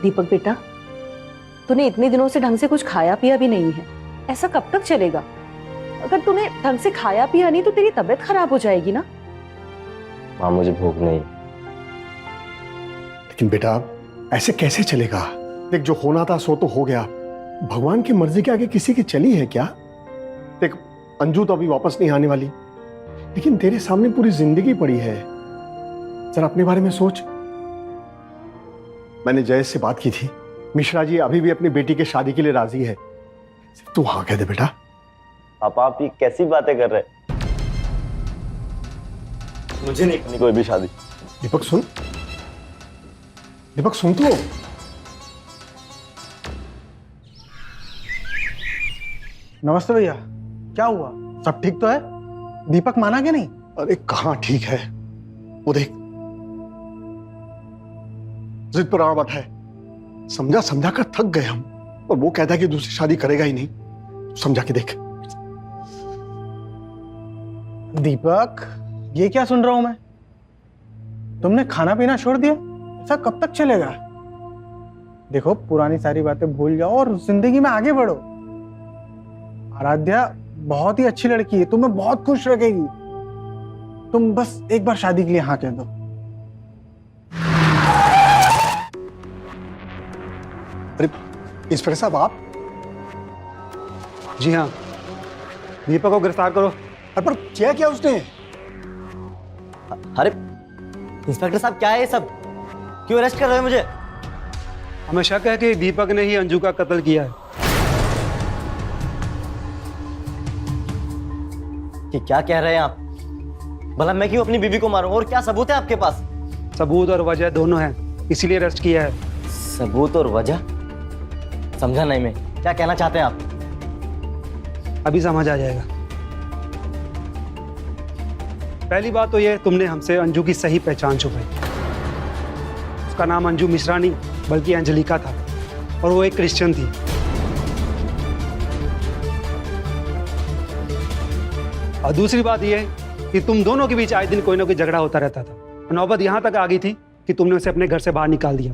दीपक बेटा, तूने इतने दिनों से ढंग से कुछ खाया पिया भी नहीं है, ऐसा कब तक चलेगा? अगर तूने ढंग से खाया पिया नहीं तो तेरी तबीयत खराब हो जाएगी ना। माँ मुझे भूख नहीं। लेकिन बेटा ऐसे कैसे चलेगा? देख जो होना था सो तो हो गया, भगवान की मर्जी के आगे किसी की चली है क्या? देख अंजू तो अभी वापस नहीं आने वाली, लेकिन तेरे सामने पूरी जिंदगी पड़ी है। जरा अपने बारे में सोच। मैंने जयेश से बात की थी, मिश्रा जी अभी भी अपनी बेटी के शादी के लिए राजी है। तू हाँ कह दे बेटा। पापा आप ये कैसी बातें कर रहे हैं? मुझे नहीं करनी कोई भी शादी। दीपक सुन, दीपक सुन तो। नमस्ते भैया, क्या हुआ? सब ठीक तो है? दीपक माना कि नहीं? अरे कहाँ ठीक है, वो देख जिद पर अड़ा बैठा है। समझा समझा कर थक गए हम, और वो कहता है कि दूसरी शादी करेगा ही नहीं। समझा के देख। दीपक, ये क्या सुन रहा हूं मैं? तुमने खाना पीना छोड़ दिया? ऐसा कब तक चलेगा? देखो पुरानी सारी बातें भूल जाओ और जिंदगी में आगे बढ़ो। आराध्या बहुत ही अच्छी लड़की है, तुम्हें बहुत खुश रखेगी। तुम बस एक बार शादी के लिए हाँ कह दो। अरे इंस्पेक्टर साहब आप? जी हाँ, दीपक को गिरफ्तार करो। अरे पर किया क्या उसने? अरे इंस्पेक्टर साहब क्या है ये सब? क्यों अरेस्ट कर रहे हैं मुझे? हमें शक है कि दीपक ने ही अंजू का कत्ल किया है। कि क्या कह रहे हैं आप? भला मैं क्यों अपनी बीवी को मारूं? और क्या सबूत है आपके पास? सबूत और वजह दोनों हैं, इसीलिए अरेस्ट किया है। सबूत और वजह? समझा नहीं मैं, क्या कहना चाहते हैं आप? अभी समझ आ जाएगा। पहली बात तो ये, तुमने हमसे अंजू की सही पहचान छुपाई। उसका नाम अंजू मिश्रा नहीं बल्कि अंजलिका था, और वो एक क्रिश्चियन थी। और दूसरी बात ये कि तुम दोनों के बीच आए दिन कोई ना कोई झगड़ा होता रहता था। नौबत यहां तक आ गई थी कि तुमने उसे अपने घर से बाहर निकाल दिया।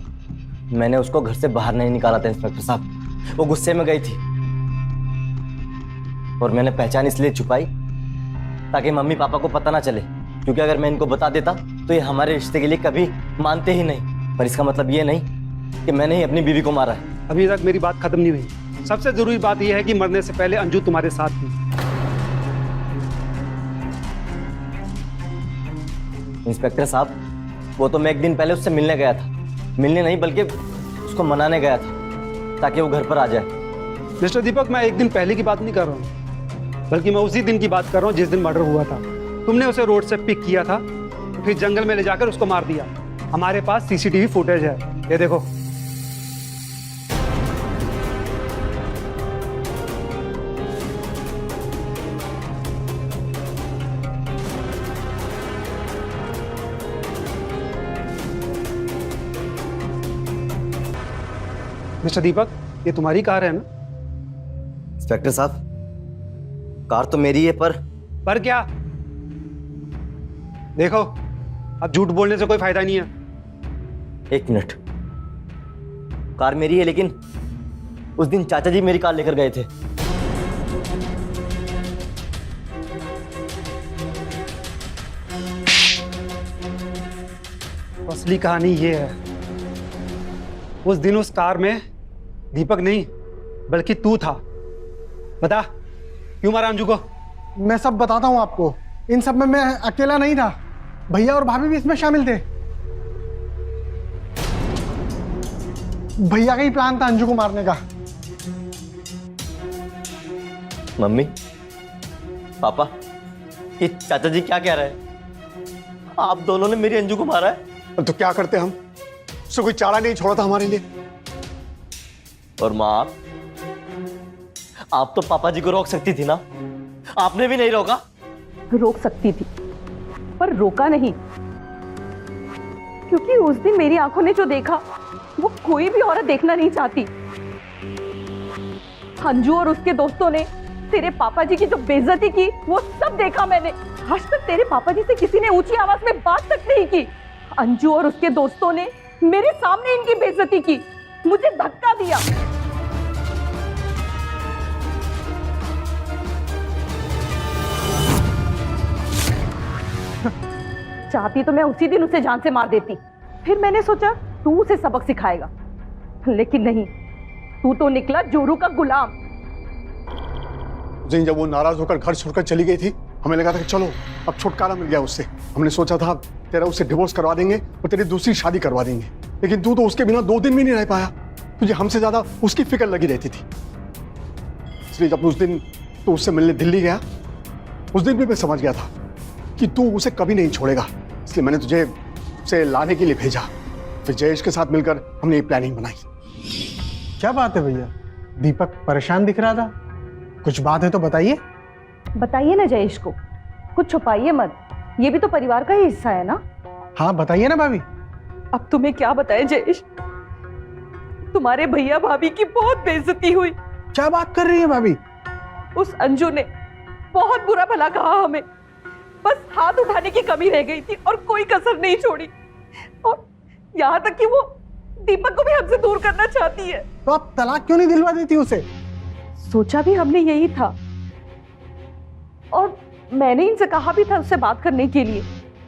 मैंने उसको घर से बाहर नहीं निकाला था इंस्पेक्टर साहब, वो गुस्से में गई थी और मैंने पहचान इसलिए छुपाई ताकि मम्मी पापा को पता ना चले, क्योंकि अगर मैं इनको बता देता तो ये हमारे रिश्ते के लिए कभी मानते ही नहीं। पर इसका मतलब ये नहीं कि मैंने ही अपनी बीवी को मारा है। अभी तक मेरी बात खत्म नहीं हुई। सबसे जरूरी बात यह है कि मरने से पहले अंजू तुम्हारे साथ थी। इंस्पेक्टर साहब, वो तो मैं एक दिन पहले उससे मिलने गया था। मिलने नहीं बल्कि उसको मनाने गया था ताकि वो घर पर आ जाए। मिस्टर दीपक, मैं एक दिन पहले की बात नहीं कर रहा हूँ, बल्कि मैं उसी दिन की बात कर रहा हूँ जिस दिन मर्डर हुआ था। तुमने उसे रोड से पिक किया था, फिर जंगल में ले जाकर उसको मार दिया। हमारे पास सीसीटीवी फुटेज है, ये देखो। मिस्टर दीपक, ये तुम्हारी कार है ना? इंस्पेक्टर साहब, कार तो मेरी है, पर क्या? देखो, अब झूठ बोलने से कोई फायदा नहीं है। एक मिनट, कार मेरी है, लेकिन उस दिन चाचा जी मेरी कार लेकर गए थे। असली कहानी ये है, उस दिन उस कार में दीपक नहीं बल्कि तू था। बता, क्यों मारा अंजू को? मैं सब बताता हूँ आपको। इन सब में मैं अकेला नहीं था, भैया और भाभी भी इसमें शामिल थे। भैया का ही प्लान था अंजू को मारने का। मम्मी, पापा, ये चाचा जी क्या कह रहे हैं? आप दोनों ने मेरी अंजू को मारा है? तो क्या करते हम? उससे कोई चारा नहीं छोड़ा था हमारे लिए। और माँ, आप तो पापा जी को रोक सकती थी ना, आपने भी नहीं रोका। रोक सकती थी, पर रोका नहीं, क्योंकि उस दिन मेरी आंखों ने जो देखा वो कोई भी औरत देखना नहीं चाहती। अंजू और उसके दोस्तों ने तेरे पापा जी की जो बेइज्जती की वो सब देखा मैंने। आज तक तेरे पापा जी से किसी ने ऊंची आवाज में बात तक नहीं की। अंजू और उसके दोस्तों ने मेरे सामने इनकी बेइज्जती की, मुझे धक्का दिया। चाहती तो मैं उसी दिन उसे जान से मार देती। फिर मैंने सोचा तू उसे सबक सिखाएगा, लेकिन नहीं, तू तो निकला जोरू का गुलाम। उस दिन जब वो नाराज होकर घर छोड़कर चली गई थी, हमें लगा था कि चलो अब छुटकारा मिल गया उससे। हमने सोचा था तेरा उससे डिवोर्स करवा देंगे और तेरी दूसरी शादी करवा देंगे, लेकिन तू तो उसके बिना 2 दिन भी नहीं रह पाया। तुझे हमसे ज्यादा उसकी फिक्र लगी रहती थी। इसलिए जब उस दिन तू उससे मिलने दिल्ली गया, उस दिन भी मैं समझ गया था कि तू उसे कभी नहीं छोड़ेगा। इसलिए मैंने तुझे उसे लाने के लिए भेजा। फिर जयेश के साथ मिलकर हमने ये प्लानिंग बनाई। क्या बात है भैया, दीपक परेशान दिख रहा था, कुछ बात है तो बताइए। बताइए ना जयेश को, कुछ छुपाइए मत, ये भी तो परिवार का ही हिस्सा है ना। हाँ बताइए ना भाभी। अब तुम्हें क्या बताएं जयेश, तुम्हारे भैया भाभी की बहुत बेइज्जती हुई। क्या बात कर रही है भाभी? उस अंजू ने बहुत बुरा भला कहा हमें, बस हाथ उठाने की कमी रह गई थी और कोई कसर नहीं छोड़ी। और यहाँ तक कि वो दीपक को भी हमसे दूर करना चाहती है। तो आप तलाक क्यों नहीं दिलवा देती उसे? सोचा भी हमने यही था, और मैंने इनसे कहा भी था उससे बात करने के लिए,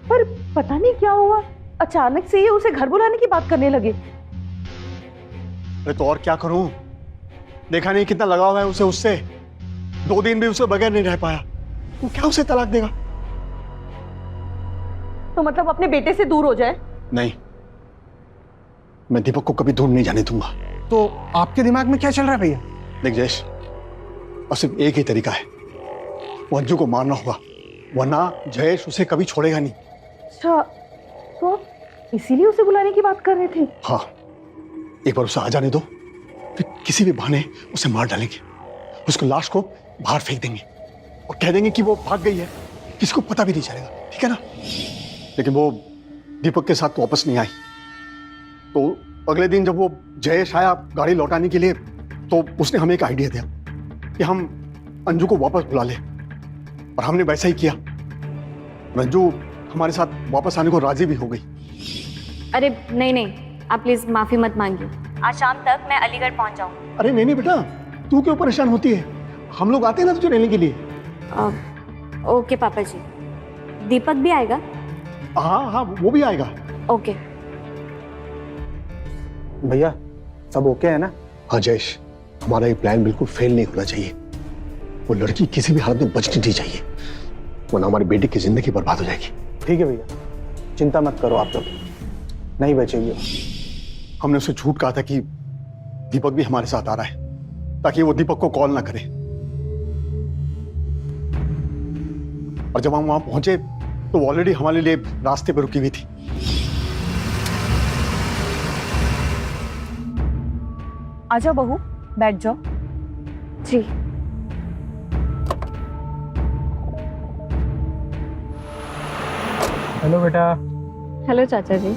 पर पता नहीं क्या हुआ, अचानक से ये उसे घर बुलाने की बात करने लगे। अरे तो और क्या करूं? देखा नहीं कितना लगाव है उसे उससे। 2 दिन भी उसे बगैर नहीं रह पाया, वो क्या उसे तलाक देगा? तो मतलब अपने बेटे से दूर हो जाए? नहीं, मैं दीपक को कभी दूर नहीं जाने दूंगा। तो आपके दिमाग में क्या चल रहा है भैया? देख जयेश, और सिर्फ एक ही तरीका है, वो अंजू को मारना होगा, वरना जयेश उसे कभी छोड़ेगा नहीं। अच्छा, तो आप इसीलिए उसे बुलाने की बात कर रहे थे? हाँ, एक बार उसे आ जाने दो, फिर किसी भी बहाने उसे मार डालेंगे। उसको लाश को बाहर फेंक देंगे और कह देंगे कि वो भाग गई है, किसी को पता भी नहीं चलेगा, ठीक है ना? लेकिन वो दीपक के साथ वापस नहीं आई। तो अगले दिन जब वो जयेश आया गाड़ी लौटाने के लिए, तो उसने हमें एक आइडिया दिया कि हम अंजू को वापस बुला ले, और हमने वैसा ही किया। अंजू हमारे साथ वापस आने को राजी भी हो गई। अरे नहीं नहीं, आप प्लीज माफी मत मांगिए। आज शाम तक मैं अलीगढ़ पहुंच जाऊंगी। अरे नहीं बेटा, तू क्यों परेशान होती है? हम लोग आते हैं ना तुझे लेने के लिए। ओके पापा जी। दीपक भी आएगा? हाँ हाँ, वो भी आएगा। ओके भैया, सब ओके है ना? हाँ जयेश, हमारा ये प्लान बिल्कुल फेल नहीं होना चाहिए। वो लड़की किसी भी हालत में बचनी नहीं चाहिए, वरना हमारी बेटी की जिंदगी बर्बाद हो जाएगी। ठीक है भैया, चिंता मत करो आप लोग, नहीं बचेगी। हमने उसे झूठ कहा था कि दीपक भी हमारे साथ आ रहा है, ताकि वो दीपक को कॉल ना करे। और जब हम वहां पहुंचे तो वो ऑलरेडी हमारे लिए रास्ते पर रुकी हुई थी। आजा बहू, बैठ जाओ। जी। हेलो बेटा। हेलो चाचा जी।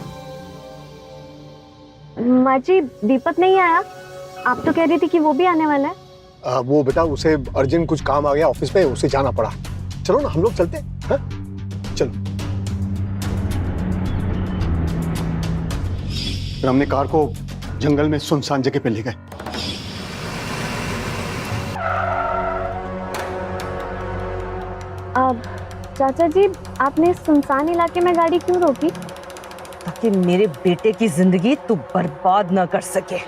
माँ जी, दीपक नहीं आया? आप तो कह रही थी कि वो भी आने वाला है। वो बेटा उसे अर्जेंट कुछ काम आ गया ऑफिस में, उसे जाना पड़ा। चलो ना हम लोग चलते हैं, हाँ? चलो। फिर हमने कार को जंगल में सुनसान जगह पे ले गए। अब चाचा जी, आपने सुनसान इलाके में गाड़ी क्यों रोकी? ताकि मेरे बेटे की जिंदगी तू बर्बाद ना कर सके।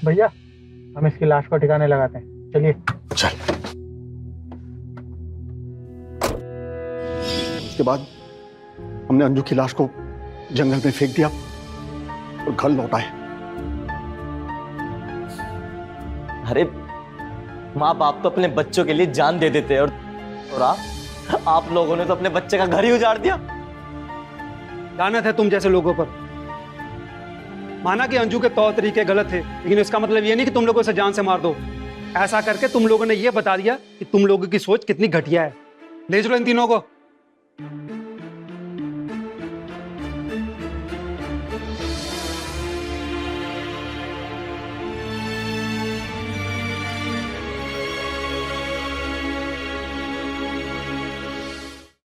भैया हम इसकी लाश को ठिकाने लगाते हैं, चलिए। चल। उसके बाद हमने अंजू की लाश को जंगल में फेंक दिया और घर लौट आए। अरे माँ बाप तो अपने बच्चों के लिए जान दे देते हैं, और आप लोगों ने तो अपने बच्चे का घर ही उजाड़ दिया। लानत है तुम जैसे लोगों पर। माना कि अंजू के तौर तरीके गलत थे, लेकिन इसका मतलब ये नहीं कि तुम लोगों से जान से मार दो। ऐसा करके तुम लोगों ने ये बता दिया कि तुम लोगों की सोच कितनी घटिया है। ले चलो इन तीनों को।